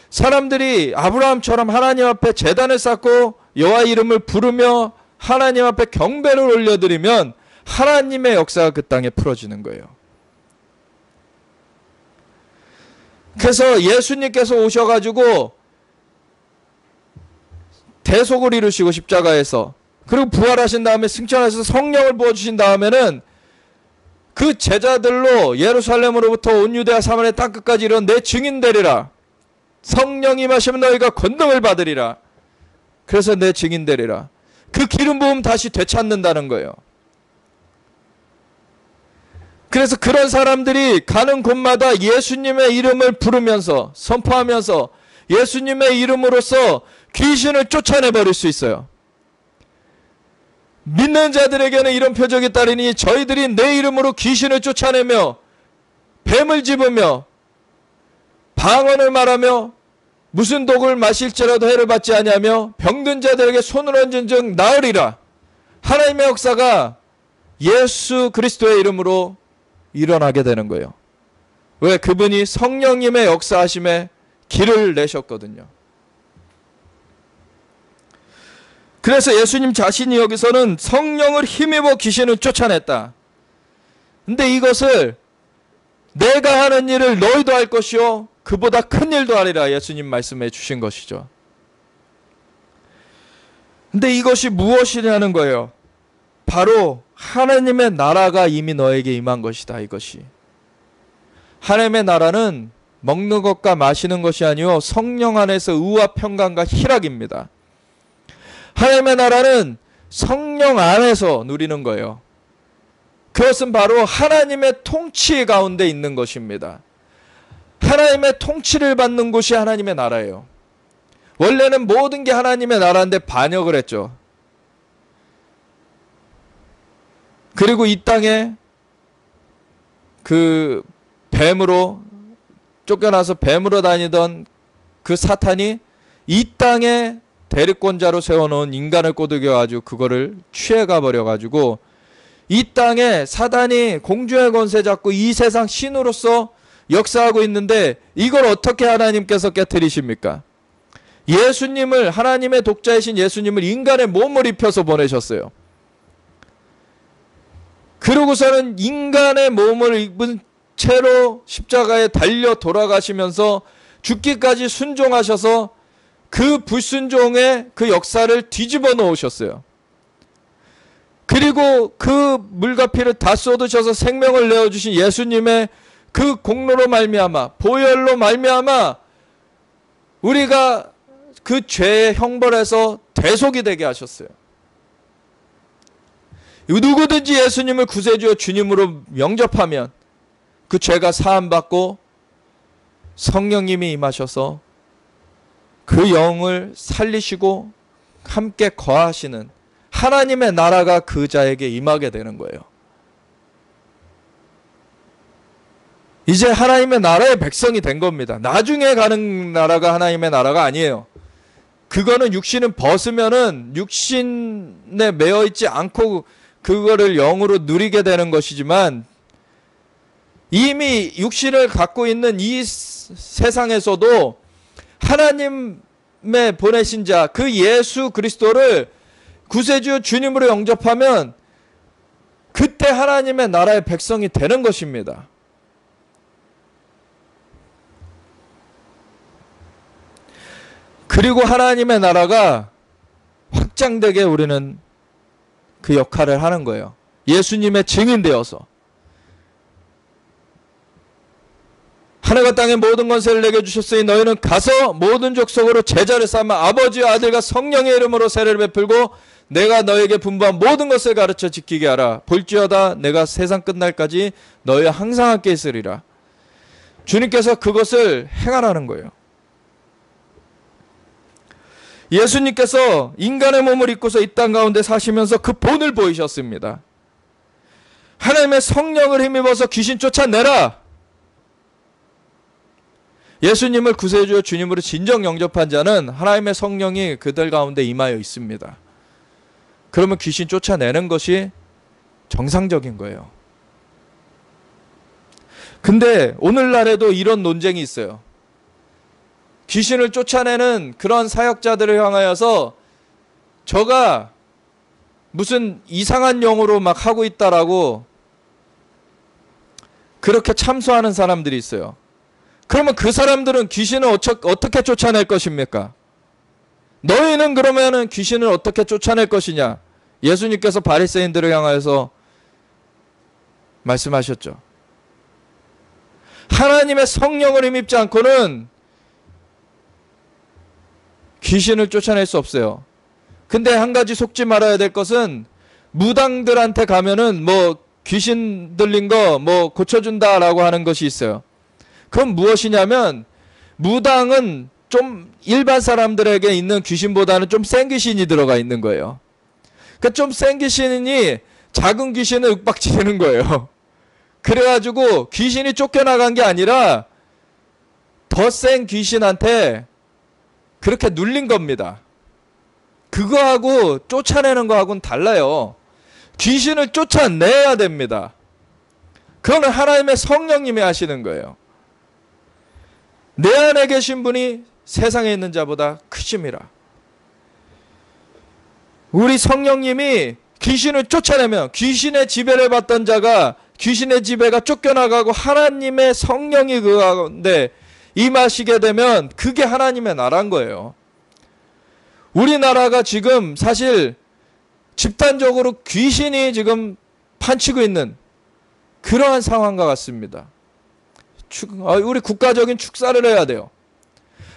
사람들이 아브라함처럼 하나님 앞에 제단을 쌓고 여호와 이름을 부르며 하나님 앞에 경배를 올려드리면 하나님의 역사가 그 땅에 풀어지는 거예요. 그래서 예수님께서 오셔가지고 대속을 이루시고 십자가에서, 그리고 부활하신 다음에 승천하셔서 성령을 부어주신 다음에는 그 제자들로 예루살렘으로부터 온 유대와 사마리아 땅끝까지 이런 내 증인 되리라. 성령이 임하시면 너희가 권능을 받으리라. 그래서 내 증인 되리라. 그 기름 부음 다시 되찾는다는 거예요. 그래서 그런 사람들이 가는 곳마다 예수님의 이름을 부르면서 선포하면서 예수님의 이름으로써 귀신을 쫓아내버릴 수 있어요. 믿는 자들에게는 이런 표적이 따르니 저희들이 내 이름으로 귀신을 쫓아내며 뱀을 집으며 방언을 말하며 무슨 독을 마실지라도 해를 받지 아니하며 병든 자들에게 손을 얹은 즉 나으리라. 하나님의 역사가 예수 그리스도의 이름으로 일어나게 되는 거예요. 왜? 그분이 성령님의 역사하심에 길을 내셨거든요. 그래서 예수님 자신이 여기서는 성령을 힘입어 귀신을 쫓아냈다. 근데 이것을 내가 하는 일을 너희도 할 것이요 그보다 큰 일도 하리라 예수님 말씀해 주신 것이죠. 근데 이것이 무엇이냐는 거예요. 바로 하나님의 나라가 이미 너에게 임한 것이다. 이것이. 하나님의 나라는 먹는 것과 마시는 것이 아니요 성령 안에서 의와 평강과 희락입니다. 하나님의 나라는 성령 안에서 누리는 거예요. 그것은 바로 하나님의 통치 가운데 있는 것입니다. 하나님의 통치를 받는 곳이 하나님의 나라예요. 원래는 모든 게 하나님의 나라인데 반역을 했죠. 그리고 이 땅에 그 뱀으로 쫓겨나서 뱀으로 다니던 그 사탄이 이 땅에 대리권자로 세워놓은 인간을 꼬드겨가지고 그거를 취해가 버려가지고 이 땅에 사단이 공중의 권세 잡고 이 세상 신으로서 역사하고 있는데 이걸 어떻게 하나님께서 깨트리십니까? 예수님을, 하나님의 독자이신 예수님을 인간의 몸을 입혀서 보내셨어요. 그러고서는 인간의 몸을 입은 채로 십자가에 달려 돌아가시면서 죽기까지 순종하셔서 그 불순종의 그 역사를 뒤집어 놓으셨어요. 그리고 그 물과 피를 다 쏟으셔서 생명을 내어주신 예수님의 그 공로로 말미암아, 보혈로 말미암아 우리가 그 죄의 형벌에서 대속이 되게 하셨어요. 누구든지 예수님을 구세주여 주님으로 영접하면 그 죄가 사함받고 성령님이 임하셔서 그 영을 살리시고 함께 거하시는 하나님의 나라가 그 자에게 임하게 되는 거예요. 이제 하나님의 나라의 백성이 된 겁니다. 나중에 가는 나라가 하나님의 나라가 아니에요. 그거는 육신은 벗으면은 육신에 매여 있지 않고 그거를 영으로 누리게 되는 것이지만 이미 육신을 갖고 있는 이 세상에서도 하나님의 보내신 자, 그 예수 그리스도를 구세주 주님으로 영접하면 그때 하나님의 나라의 백성이 되는 것입니다. 그리고 하나님의 나라가 확장되게 우리는 그 역할을 하는 거예요. 예수님의 증인 되어서. 하늘과 땅의 모든 권세를 내게 주셨으니 너희는 가서 모든 족속으로 제자를 삼아 아버지와 아들과 성령의 이름으로 세례를 베풀고 내가 너에게 분부한 모든 것을 가르쳐 지키게 하라. 볼지어다 내가 세상 끝날까지 너희와 항상 함께 있으리라. 주님께서 그것을 행하라는 거예요. 예수님께서 인간의 몸을 입고서 이 땅 가운데 사시면서 그 본을 보이셨습니다. 하나님의 성령을 힘입어서 귀신 쫓아내라. 예수님을 구세주여 주님으로 진정 영접한 자는 하나님의 성령이 그들 가운데 임하여 있습니다. 그러면 귀신 쫓아내는 것이 정상적인 거예요. 근데 오늘날에도 이런 논쟁이 있어요. 귀신을 쫓아내는 그런 사역자들을 향하여서 저가 무슨 이상한 영으로 막 하고 있다라고 그렇게 참소하는 사람들이 있어요. 그러면 그 사람들은 귀신을 어떻게 쫓아낼 것입니까? 너희는 그러면은 귀신을 어떻게 쫓아낼 것이냐? 예수님께서 바리새인들을 향하여서 말씀하셨죠. 하나님의 성령을 힘입지 않고는 귀신을 쫓아낼 수 없어요. 근데 한 가지 속지 말아야 될 것은 무당들한테 가면은 뭐 귀신 들린 거 뭐 고쳐준다라고 하는 것이 있어요. 그건 무엇이냐면 무당은 좀 일반 사람들에게 있는 귀신보다는 좀 센 귀신이 들어가 있는 거예요. 그러니까 좀 센 귀신이 작은 귀신을 윽박지르는 거예요. 그래가지고 귀신이 쫓겨나간 게 아니라 더 센 귀신한테 그렇게 눌린 겁니다. 그거하고 쫓아내는 거하고는 달라요. 귀신을 쫓아내야 됩니다. 그거는 하나님의 성령님이 하시는 거예요. 내 안에 계신 분이 세상에 있는 자보다 크심이라. 우리 성령님이 귀신을 쫓아내면 귀신의 지배를 받던 자가 귀신의 지배가 쫓겨나가고 하나님의 성령이 그 가운데 임하시게 되면 그게 하나님의 나라인 거예요. 우리나라가 지금 사실 집단적으로 귀신이 지금 판치고 있는 그러한 상황과 같습니다. 우리 국가적인 축사를 해야 돼요.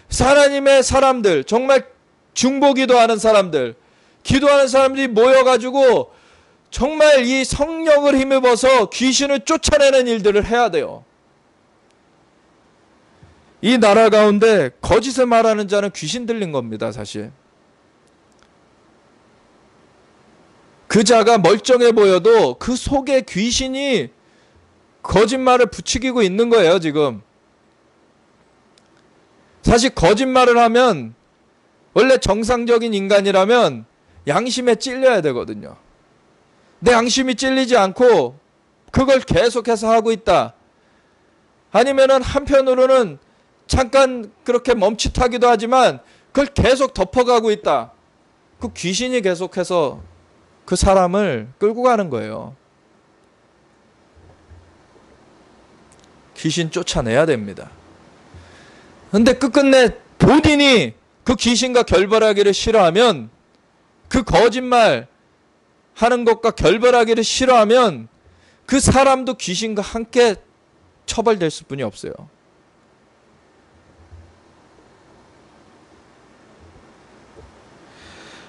하나님의 사람들, 정말 중보기도하는 사람들, 기도하는 사람들이 모여가지고 정말 이 성령을 힘입어서 귀신을 쫓아내는 일들을 해야 돼요. 이 나라 가운데 거짓을 말하는 자는 귀신 들린 겁니다, 사실. 그 자가 멀쩡해 보여도 그 속에 귀신이 거짓말을 부추기고 있는 거예요, 지금. 사실 거짓말을 하면 원래 정상적인 인간이라면 양심에 찔려야 되거든요. 내 양심이 찔리지 않고 그걸 계속해서 하고 있다. 아니면은 한편으로는 잠깐 그렇게 멈칫하기도 하지만 그걸 계속 덮어가고 있다. 그 귀신이 계속해서 그 사람을 끌고 가는 거예요. 귀신 쫓아내야 됩니다. 근데 끝끝내 본인이 그 귀신과 결별하기를 싫어하면, 그 거짓말 하는 것과 결별하기를 싫어하면 그 사람도 귀신과 함께 처벌될 수뿐이 없어요.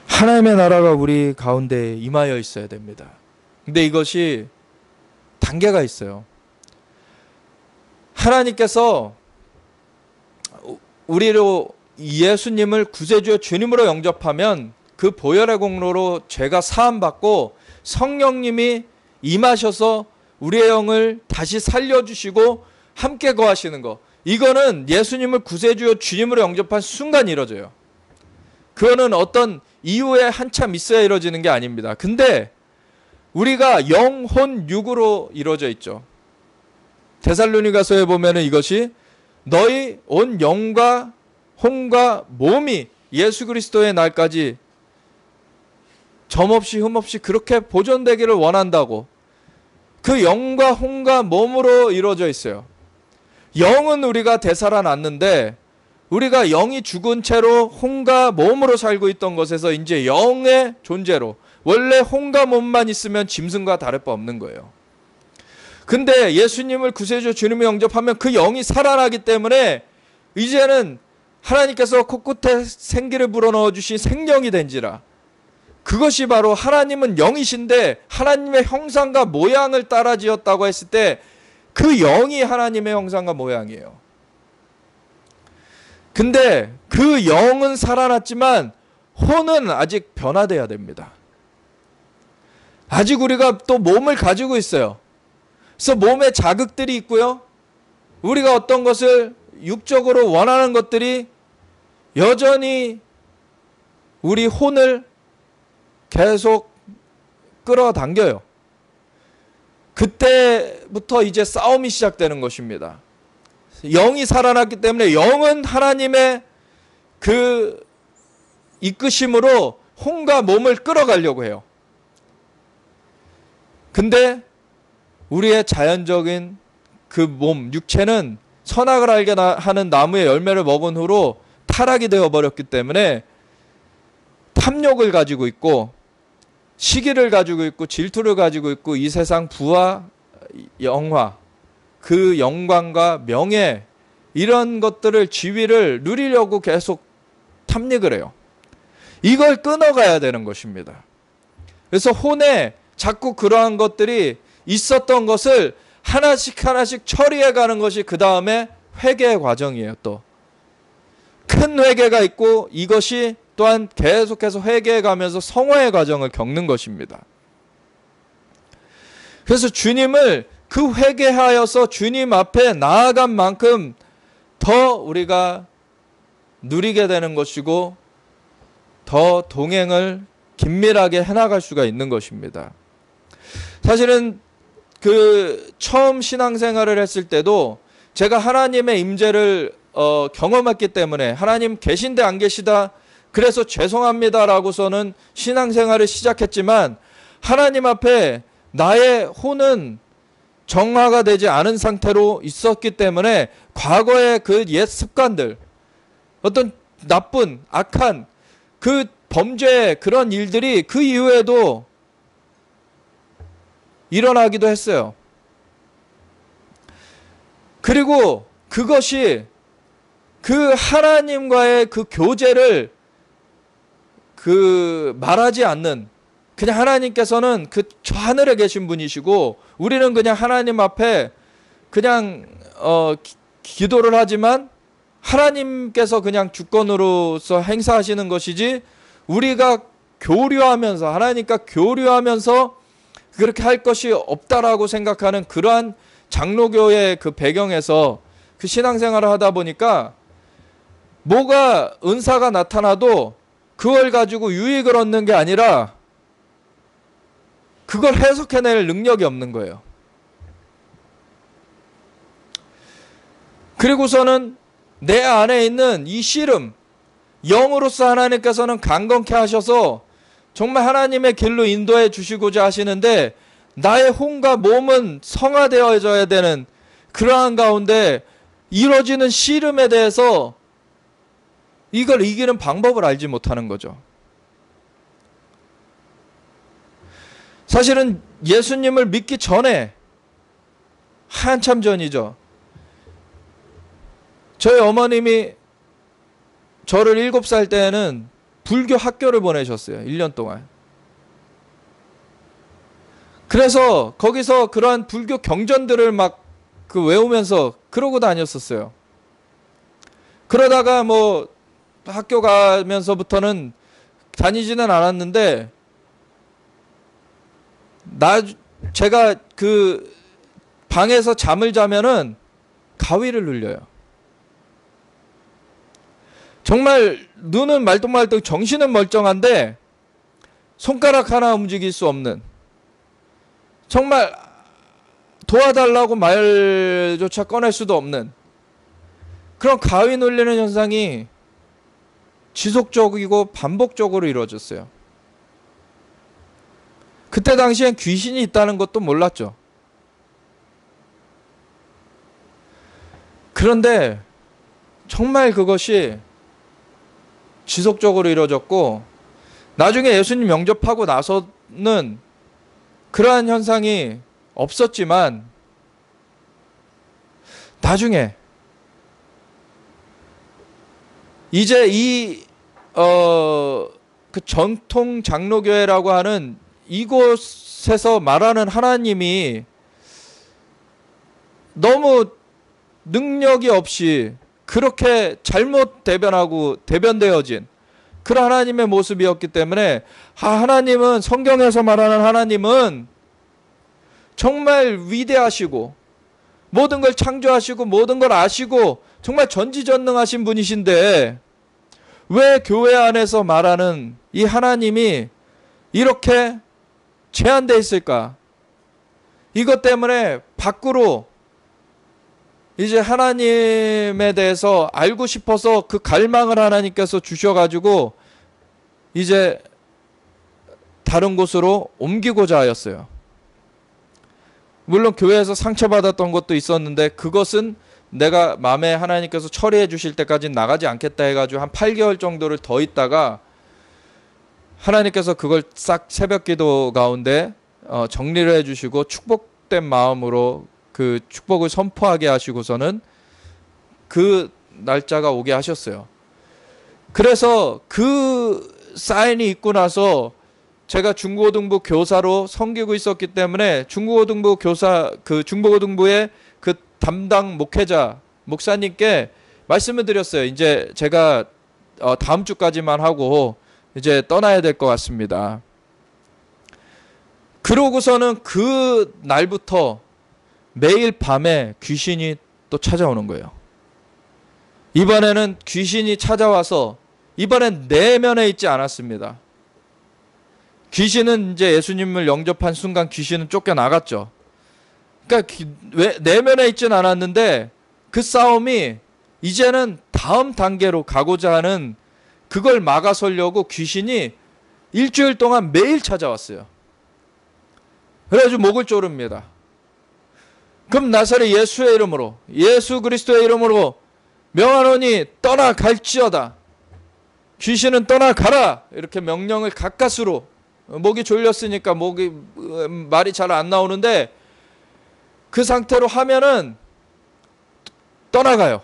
하나님의 나라가 우리 가운데 임하여 있어야 됩니다. 근데 이것이 단계가 있어요. 하나님께서 우리로 예수님을 구세주의 주님으로 영접하면 그 보혈의 공로로 죄가 사함받고 성령님이 임하셔서 우리의 영을 다시 살려주시고 함께 거하시는 것. 이거는 예수님을 구세주의 주님으로 영접한 순간 이루어져요. 그거는 어떤 이후에 한참 있어야 이루어지는 게 아닙니다. 근데 우리가 영혼 육으로 이루어져 있죠. 데살로니가서에 보면은 이것이 너희 온 영과 혼과 몸이 예수 그리스도의 날까지 점없이 흠없이 그렇게 보존되기를 원한다고. 그 영과 혼과 몸으로 이루어져 있어요. 영은 우리가 되살아났는데 우리가 영이 죽은 채로 혼과 몸으로 살고 있던 것에서 이제 영의 존재로, 원래 혼과 몸만 있으면 짐승과 다를 바 없는 거예요. 근데 예수님을 구세주 주님을 영접하면 그 영이 살아나기 때문에 이제는 하나님께서 코끝에 생기를 불어넣어 주신 생명이 된지라. 그것이 바로 하나님은 영이신데 하나님의 형상과 모양을 따라 지었다고 했을 때 그 영이 하나님의 형상과 모양이에요. 근데 그 영은 살아났지만 혼은 아직 변화돼야 됩니다. 아직 우리가 또 몸을 가지고 있어요. 그래서 몸에 자극들이 있고요. 우리가 어떤 것을 육적으로 원하는 것들이 여전히 우리 혼을 계속 끌어당겨요. 그때부터 이제 싸움이 시작되는 것입니다. 영이 살아났기 때문에 영은 하나님의 그 이끄심으로 혼과 몸을 끌어가려고 해요. 근데 우리의 자연적인 그 몸, 육체는 선악을 알게 하는 나무의 열매를 먹은 후로 타락이 되어버렸기 때문에 탐욕을 가지고 있고 시기를 가지고 있고 질투를 가지고 있고 이 세상 부와 영화, 그 영광과 명예, 이런 것들을, 지위를 누리려고 계속 탐닉을 해요. 이걸 끊어가야 되는 것입니다. 그래서 혼에 자꾸 그러한 것들이 있었던 것을 하나씩 하나씩 처리해 가는 것이 그 다음에 회개의 과정이에요. 또 큰 회개가 있고 이것이 또한 계속해서 회개해 가면서 성화의 과정을 겪는 것입니다. 그래서 주님을 그 회개하여서 주님 앞에 나아간 만큼 더 우리가 누리게 되는 것이고 더 동행을 긴밀하게 해나갈 수가 있는 것입니다. 사실은 그 처음 신앙생활을 했을 때도 제가 하나님의 임재를 경험했기 때문에 하나님 계신데 안 계시다, 그래서 죄송합니다라고서는 신앙생활을 시작했지만 하나님 앞에 나의 혼은 정화가 되지 않은 상태로 있었기 때문에 과거의 그 옛 습관들, 어떤 나쁜 악한 그 범죄 그런 일들이 그 이후에도 일어나기도 했어요. 그리고 그것이 그 하나님과의 그 교제를 말하지 않는, 그냥 하나님께서는 저 하늘에 계신 분이시고 우리는 그냥 하나님 앞에 그냥 기도를 하지만 하나님께서 그냥 주권으로서 행사하시는 것이지, 우리가 교류하면서 하나님과 교류하면서 그렇게 할 것이 없다라고 생각하는 그러한 장로교의 그 배경에서 그 신앙생활을 하다 보니까 뭐가 은사가 나타나도 그걸 가지고 유익을 얻는 게 아니라 그걸 해석해낼 능력이 없는 거예요. 그리고서는 내 안에 있는 이 씨름, 영으로서 하나님께서는 강건케 하셔서 정말 하나님의 길로 인도해 주시고자 하시는데, 나의 혼과 몸은 성화되어져야 되는 그러한 가운데 이루어지는 씨름에 대해서 이걸 이기는 방법을 알지 못하는 거죠. 사실은 예수님을 믿기 전에, 한참 전이죠, 저희 어머님이 저를 7살 때에는 불교 학교를 보내셨어요. 1년 동안. 그래서 거기서 그러한 불교 경전들을 막 외우면서 그러고 다녔었어요. 그러다가 뭐 학교 가면서부터는 다니지는 않았는데, 제가 그 방에서 잠을 자면은 가위를 눌려요. 정말 눈은 말똥말똥, 정신은 멀쩡한데 손가락 하나 움직일 수 없는, 정말 도와달라고 말조차 꺼낼 수도 없는 그런 가위 눌리는 현상이 지속적이고 반복적으로 이루어졌어요. 그때 당시엔 귀신이 있다는 것도 몰랐죠. 그런데 정말 그것이 지속적으로 이루어졌고, 나중에 예수님 영접하고 나서는 그러한 현상이 없었지만, 나중에 이제 그 전통 장로교회라고 하는 이곳에서 말하는 하나님이 너무 능력이 없이 그렇게 잘못 대변되어진 그런 하나님의 모습이었기 때문에, 하나님은, 성경에서 말하는 하나님은 정말 위대하시고 모든 걸 창조하시고 모든 걸 아시고 정말 전지전능하신 분이신데, 왜 교회 안에서 말하는 이 하나님이 이렇게 제한되어 있을까? 이것 때문에 밖으로 이제 하나님에 대해서 알고 싶어서 그 갈망을 하나님께서 주셔가지고 이제 다른 곳으로 옮기고자 하였어요. 물론 교회에서 상처받았던 것도 있었는데, 그것은 내가 마음에 하나님께서 처리해 주실 때까지 나가지 않겠다 해가지고 한 8개월 정도를 더 있다가 하나님께서 그걸 싹 새벽 기도 가운데 정리를 해주시고 축복된 마음으로 그 축복을 선포하게 하시고서는 그 날짜가 오게 하셨어요. 그래서 그 사인이 있고 나서 제가 중고등부 교사로 섬기고 있었기 때문에 중고등부 교사, 그 중고등부의 그 담당 목회자 목사님께 말씀을 드렸어요. 이제 제가 다음 주까지만 하고 이제 떠나야 될 것 같습니다. 그러고서는 그 날부터 매일 밤에 귀신이 또 찾아오는 거예요. 이번에는 귀신이 찾아와서, 이번엔 내면에 있지 않았습니다. 귀신은 이제 예수님을 영접한 순간 귀신은 쫓겨나갔죠. 그러니까 내면에 있진 않았는데 그 싸움이 이제는 다음 단계로 가고자 하는, 그걸 막아서려고 귀신이 일주일 동안 매일 찾아왔어요. 그래가지고 목을 조릅니다. 그럼 나사렛 예수의 이름으로, 예수 그리스도의 이름으로 명하노니 떠나갈지어다. 귀신은 떠나가라 이렇게 명령을 가까스로, 목이 졸렸으니까 말이 잘 안 나오는데 그 상태로 하면은 떠나가요.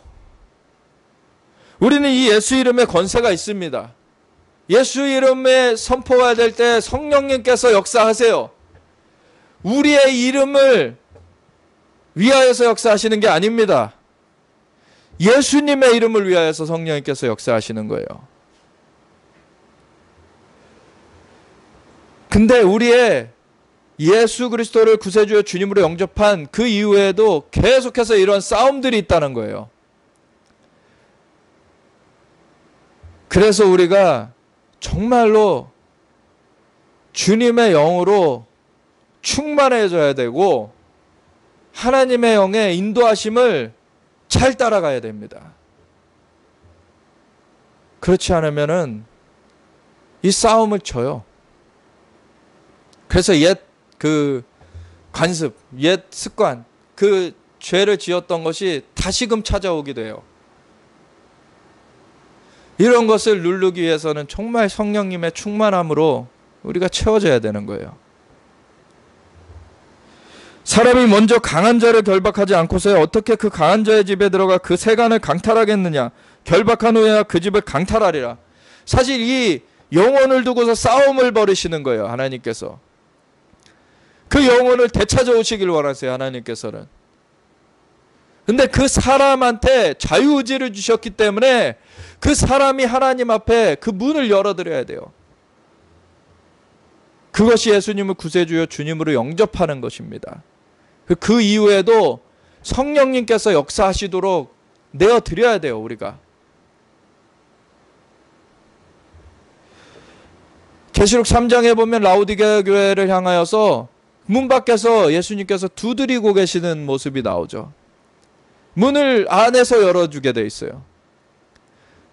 우리는 이 예수 이름에 권세가 있습니다. 예수 이름에 선포가 될 때 성령님께서 역사하세요. 우리의 이름을 위하여서 역사하시는 게 아닙니다. 예수님의 이름을 위하여서 성령님께서 역사하시는 거예요. 근데 우리의 예수 그리스도를 구세주여 주님으로 영접한 그 이후에도 계속해서 이런 싸움들이 있다는 거예요. 그래서 우리가 정말로 주님의 영으로 충만해져야 되고 하나님의 영의 인도하심을 잘 따라가야 됩니다. 그렇지 않으면은 이 싸움을 져요. 그래서 옛 관습, 옛 습관, 그 죄를 지었던 것이 다시금 찾아오기도 해요. 이런 것을 누르기 위해서는 정말 성령님의 충만함으로 우리가 채워져야 되는 거예요. 사람이 먼저 강한 자를 결박하지 않고서야 어떻게 그 강한 자의 집에 들어가 그 세간을 강탈하겠느냐. 결박한 후에야 그 집을 강탈하리라. 사실 이 영혼을 두고서 싸움을 벌이시는 거예요. 하나님께서. 그 영혼을 되찾아오시길 원하세요. 하나님께서는. 근데 그 사람한테 자유의지를 주셨기 때문에 그 사람이 하나님 앞에 그 문을 열어드려야 돼요. 그것이 예수님을 구세주여 주님으로 영접하는 것입니다. 그 이후에도 성령님께서 역사하시도록 내어드려야 돼요. 우리가. 계시록 3장에 보면 라오디게아 교회를 향하여서 문 밖에서 예수님께서 두드리고 계시는 모습이 나오죠. 문을 안에서 열어주게 돼 있어요.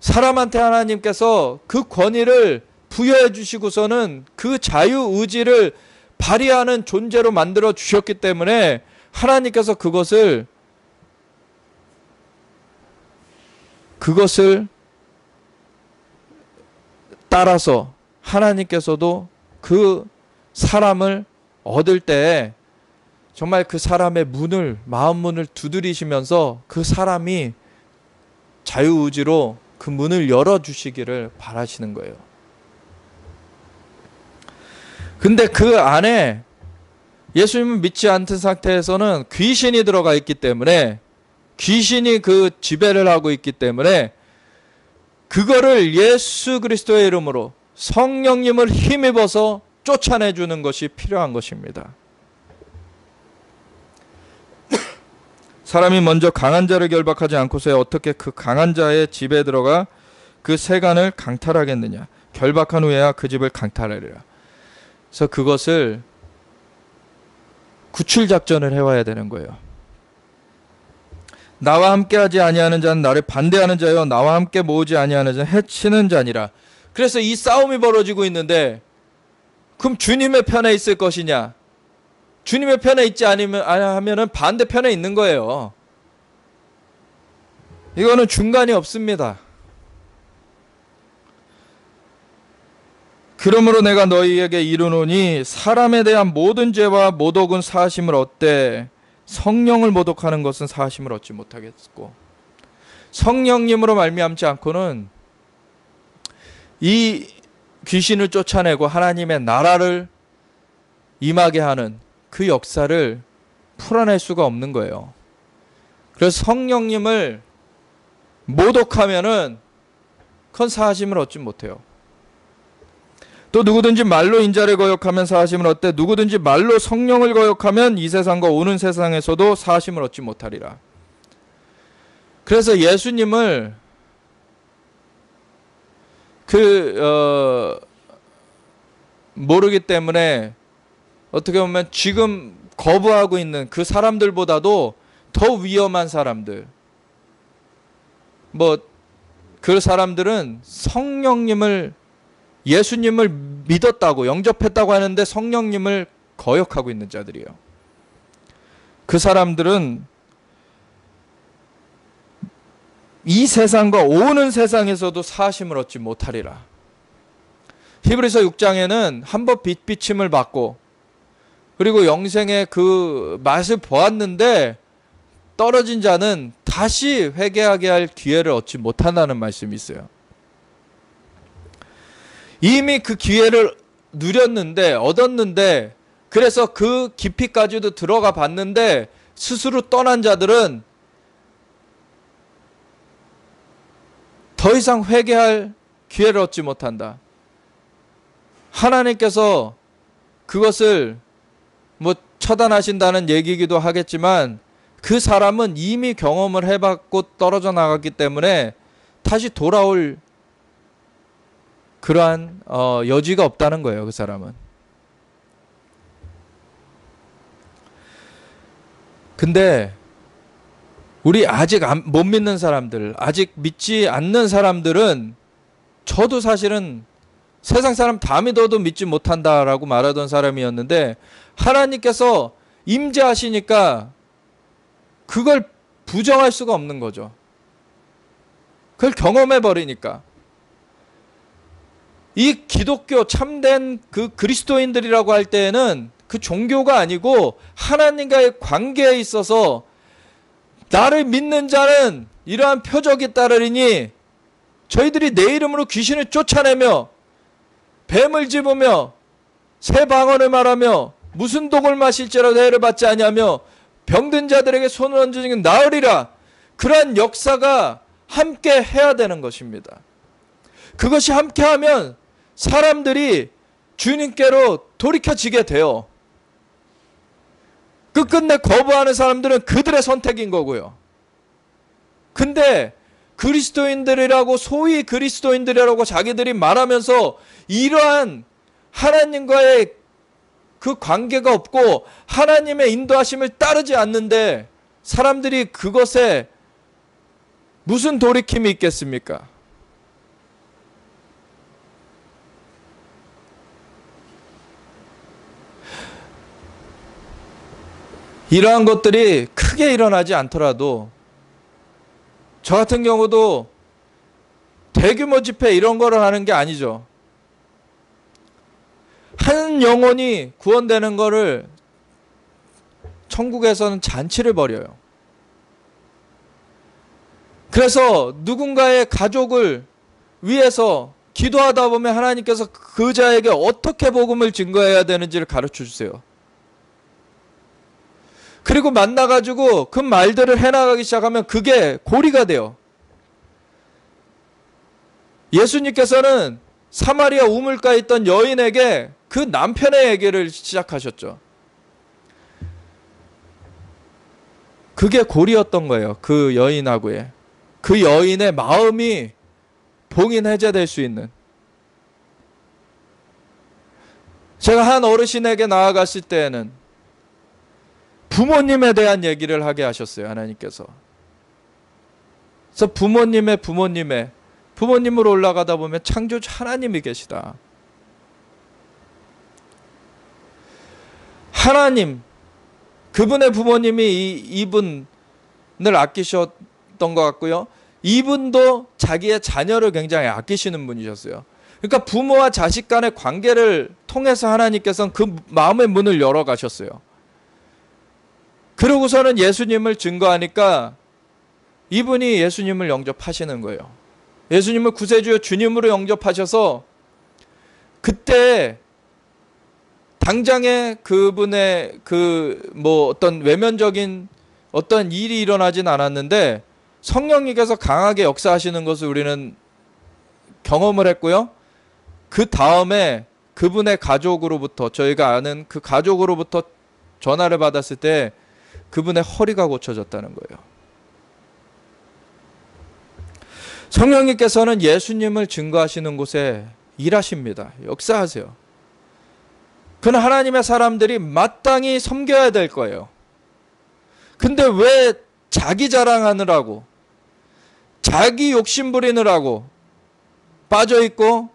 사람한테 하나님께서 그 권위를 부여해 주시고서는 그 자유의지를 발휘하는 존재로 만들어 주셨기 때문에 하나님께서 그것을 따라서 하나님께서도 그 사람을 얻을 때 정말 그 사람의 마음 문을 두드리시면서 그 사람이 자유의지로 그 문을 열어주시기를 바라시는 거예요. 근데 그 안에 예수님을 믿지 않던 상태에서는 귀신이 들어가 있기 때문에, 귀신이 그 지배를 하고 있기 때문에 그거를 예수 그리스도의 이름으로 성령님을 힘입어서 쫓아내주는 것이 필요한 것입니다. 사람이 먼저 강한 자를 결박하지 않고서야 어떻게 그 강한 자의 집에 들어가 그 세간을 강탈하겠느냐. 결박한 후에야 그 집을 강탈하리라. 그래서 그것을 구출작전을 해와야 되는 거예요. 나와 함께하지 아니하는 자는 나를 반대하는 자요 나와 함께 모으지 아니하는 자는 해치는 자니라. 그래서 이 싸움이 벌어지고 있는데 그럼 주님의 편에 있을 것이냐, 주님의 편에 있지 않으면은 반대편에 있는 거예요. 이거는 중간이 없습니다. 그러므로 내가 너희에게 이르노니 사람에 대한 모든 죄와 모독은 사하심을 얻되 성령을 모독하는 것은 사하심을 얻지 못하겠고, 성령님으로 말미암지 않고는 이 귀신을 쫓아내고 하나님의 나라를 임하게 하는 그 역사를 풀어낼 수가 없는 거예요. 그래서 성령님을 모독하면은 그건 사하심을 얻지 못해요. 또 누구든지 말로 인자를 거역하면 사하심을 얻되 누구든지 말로 성령을 거역하면 이 세상과 오는 세상에서도 사하심을 얻지 못하리라. 그래서 예수님을 모르기 때문에 어떻게 보면 지금 거부하고 있는 그 사람들보다도 더 위험한 사람들, 그 사람들은 성령님을, 예수님을 믿었다고 영접했다고 하는데 성령님을 거역하고 있는 자들이에요. 그 사람들은 이 세상과 오는 세상에서도 사심을 얻지 못하리라. 히브리서 6장에는 한 번 빚비침을 받고 그리고 영생의 그 맛을 보았는데 떨어진 자는 다시 회개하게 할 기회를 얻지 못한다는 말씀이 있어요. 이미 그 기회를 누렸는데, 얻었는데, 그래서 그 깊이까지도 들어가 봤는데 스스로 떠난 자들은 더 이상 회개할 기회를 얻지 못한다. 하나님께서 그것을 뭐 처단하신다는 얘기이기도 하겠지만 그 사람은 이미 경험을 해봤고 떨어져 나갔기 때문에 다시 돌아올 그러한 여지가 없다는 거예요. 그 사람은. 근데 우리 아직 못 믿는 사람들, 아직 믿지 않는 사람들은, 저도 사실은 세상 사람 다 믿어도 믿지 못한다라고 말하던 사람이었는데 하나님께서 임재하시니까 그걸 부정할 수가 없는 거죠. 그걸 경험해 버리니까. 이 기독교 참된 그 그리스도인들이라고 할 때에는 그 종교가 아니고 하나님과의 관계에 있어서 나를 믿는 자는 이러한 표적이 따르리니 저희들이 내 이름으로 귀신을 쫓아내며 뱀을 집으며 새 방언을 말하며 무슨 독을 마실지라도 해를 받지 아니하며 병든 자들에게 손을 얹으니 나으리라. 그러한 역사가 함께 해야 되는 것입니다. 그것이 함께하면 사람들이 주님께로 돌이켜지게 돼요. 끝끝내 거부하는 사람들은 그들의 선택인 거고요. 근데 그리스도인들이라고, 소위 그리스도인들이라고 자기들이 말하면서 이러한 하나님과의 그 관계가 없고 하나님의 인도하심을 따르지 않는데 사람들이 그것에 무슨 돌이킴이 있겠습니까? 이러한 것들이 크게 일어나지 않더라도 저 같은 경우도 대규모 집회 이런 거를 하는 게 아니죠. 한 영혼이 구원되는 거를 천국에서는 잔치를 벌여요. 그래서 누군가의 가족을 위해서 기도하다 보면 하나님께서 그 자에게 어떻게 복음을 증거해야 되는지를 가르쳐 주세요. 그리고 만나가지고 그 말들을 해나가기 시작하면 그게 고리가 돼요. 예수님께서는 사마리아 우물가에 있던 여인에게 그 남편의 얘기를 시작하셨죠. 그게 고리였던 거예요. 그 여인하고의. 그 여인의 마음이 봉인 해제될 수 있는. 제가 한 어르신에게 나아갔을 때에는 부모님에 대한 얘기를 하게 하셨어요. 하나님께서. 그래서 부모님으로 올라가다 보면 창조주 하나님이 계시다. 하나님, 그분의 부모님이 이분을 아끼셨던 것 같고요. 이분도 자기의 자녀를 굉장히 아끼시는 분이셨어요. 그러니까 부모와 자식 간의 관계를 통해서 하나님께서는 그 마음의 문을 열어 가셨어요. 그러고서는 예수님을 증거하니까 이분이 예수님을 영접하시는 거예요. 예수님을 구세주여 주님으로 영접하셔서 그때 당장에 그분의 어떤 외면적인 어떤 일이 일어나진 않았는데 성령님께서 강하게 역사하시는 것을 우리는 경험을 했고요. 그 다음에 그분의 가족으로부터, 저희가 아는 그 가족으로부터 전화를 받았을 때 그분의 허리가 고쳐졌다는 거예요. 성령님께서는 예수님을 증거하시는 곳에 일하십니다. 역사하세요. 그는 하나님의 사람들이 마땅히 섬겨야 될 거예요. 근데 왜 자기 자랑하느라고, 자기 욕심 부리느라고 빠져있고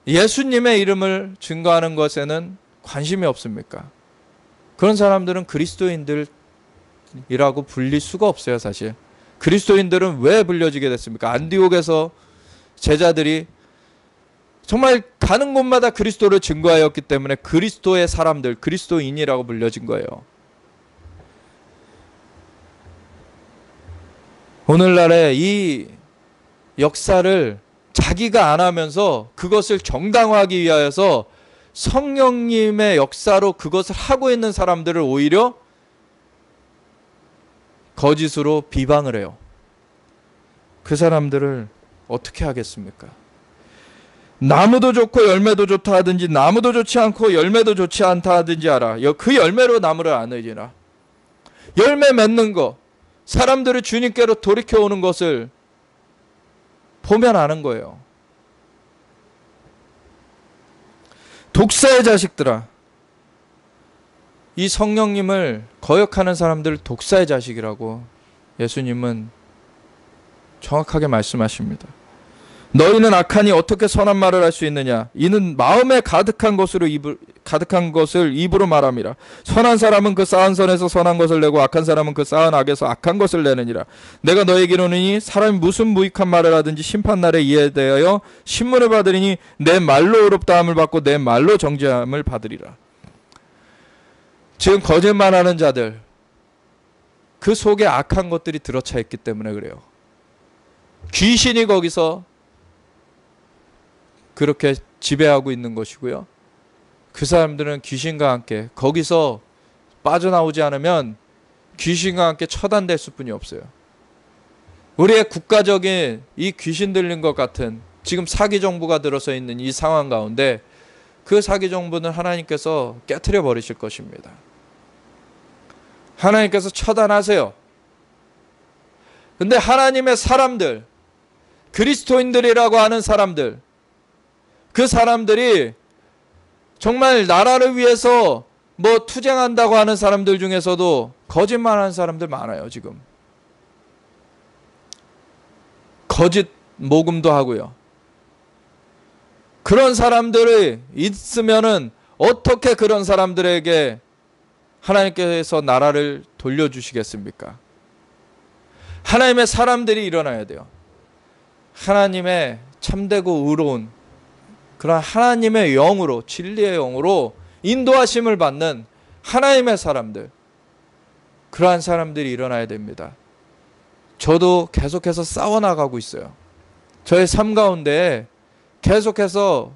예수님의 이름을 증거하는 것에는 관심이 없습니까? 그런 사람들은 그리스도인들이라고 불릴 수가 없어요, 사실. 그리스도인들은 왜 불려지게 됐습니까? 안디옥에서 제자들이 정말 가는 곳마다 그리스도를 증거하였기 때문에 그리스도의 사람들, 그리스도인이라고 불려진 거예요. 오늘날의 이 역사를 자기가 안 하면서 그것을 정당화하기 위하여서 성령님의 역사로 그것을 하고 있는 사람들을 오히려 거짓으로 비방을 해요. 그 사람들을 어떻게 하겠습니까? 나무도 좋고 열매도 좋다 하든지 나무도 좋지 않고 열매도 좋지 않다 하든지 알아. 그 열매로 나무를 아느니라. 열매 맺는 거, 사람들이 주님께로 돌이켜오는 것을 보면 아는 거예요. 독사의 자식들아, 이 성령님을 거역하는 사람들 독사의 자식이라고 예수님은 정확하게 말씀하십니다. 너희는 악하니 어떻게 선한 말을 할 수 있느냐? 이는 마음에 가득한 것을 입으로 말함이라. 선한 사람은 그 쌓은 선에서 선한 것을 내고 악한 사람은 그 쌓은 악에서 악한 것을 내느니라. 내가 너에게 이르노니 사람이 무슨 무익한 말을 하든지 심판날에 이에 대하여 신문을 받으리니 내 말로 의롭다함을 받고 내 말로 정죄함을 받으리라. 지금 거짓말하는 자들, 그 속에 악한 것들이 들어차 있기 때문에 그래요. 귀신이 거기서 그렇게 지배하고 있는 것이고요. 그 사람들은 귀신과 함께 거기서 빠져나오지 않으면 귀신과 함께 처단될 수뿐이 없어요. 우리의 국가적인 이 귀신 들린 것 같은 지금 사기 정부가 들어서 있는 이 상황 가운데 그 사기 정부는 하나님께서 깨트려 버리실 것입니다. 하나님께서 처단하세요. 근데 하나님의 사람들, 그리스도인들이라고 하는 사람들, 그 사람들이 정말 나라를 위해서 뭐 투쟁한다고 하는 사람들 중에서도 거짓말하는 사람들 많아요. 지금 거짓 모금도 하고요. 그런 사람들이 있으면은 어떻게 그런 사람들에게 하나님께서 나라를 돌려주시겠습니까? 하나님의 사람들이 일어나야 돼요. 하나님의 참되고 의로운 그런 하나님의 영으로, 진리의 영으로 인도하심을 받는 하나님의 사람들, 그러한 사람들이 일어나야 됩니다. 저도 계속해서 싸워나가고 있어요. 저의 삶 가운데 계속해서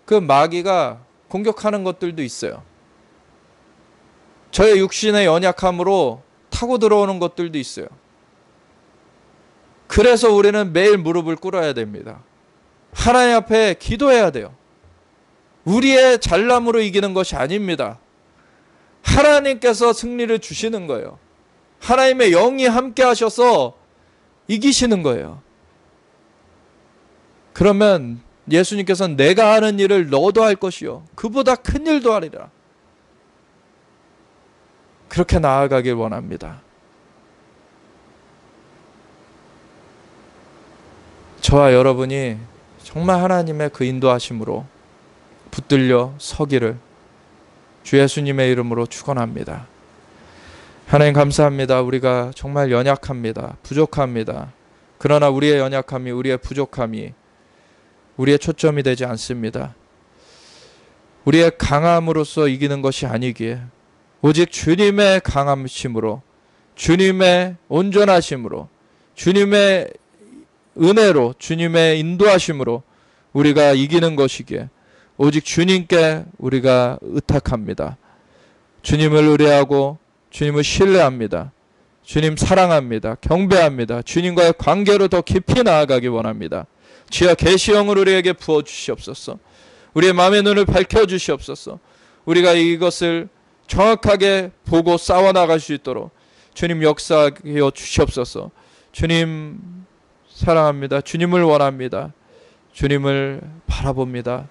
그 마귀가 공격하는 것들도 있어요. 저의 육신의 연약함으로 타고 들어오는 것들도 있어요. 그래서 우리는 매일 무릎을 꿇어야 됩니다. 하나님 앞에 기도해야 돼요. 우리의 잘남으로 이기는 것이 아닙니다. 하나님께서 승리를 주시는 거예요. 하나님의 영이 함께 하셔서 이기시는 거예요. 그러면 예수님께서는 내가 하는 일을 너도 할 것이요 그보다 큰 일도 하리라. 그렇게 나아가길 원합니다. 저와 여러분이 정말 하나님의 그 인도하심으로 붙들려 서기를 주 예수님의 이름으로 축원합니다. 하나님 감사합니다. 우리가 정말 연약합니다. 부족합니다. 그러나 우리의 연약함이, 우리의 부족함이 우리의 초점이 되지 않습니다. 우리의 강함으로써 이기는 것이 아니기에 오직 주님의 강함심으로, 주님의 온전하심으로, 주님의 은혜로, 주님의 인도하심으로 우리가 이기는 것이기에 오직 주님께 우리가 의탁합니다. 주님을 의뢰하고 주님을 신뢰합니다. 주님 사랑합니다. 경배합니다. 주님과의 관계로 더 깊이 나아가기 원합니다. 주여 계시형을 우리에게 부어주시옵소서. 우리의 마음의 눈을 밝혀주시옵소서. 우리가 이것을 정확하게 보고 싸워나갈 수 있도록 주님 역사하여 주시옵소서. 주님 사랑합니다. 주님을 원합니다. 주님을 바라봅니다.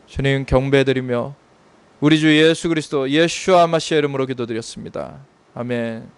주님 경배드리며 우리 주 예수 그리스도 예슈아 마시아 이름으로 기도드렸습니다. 아멘.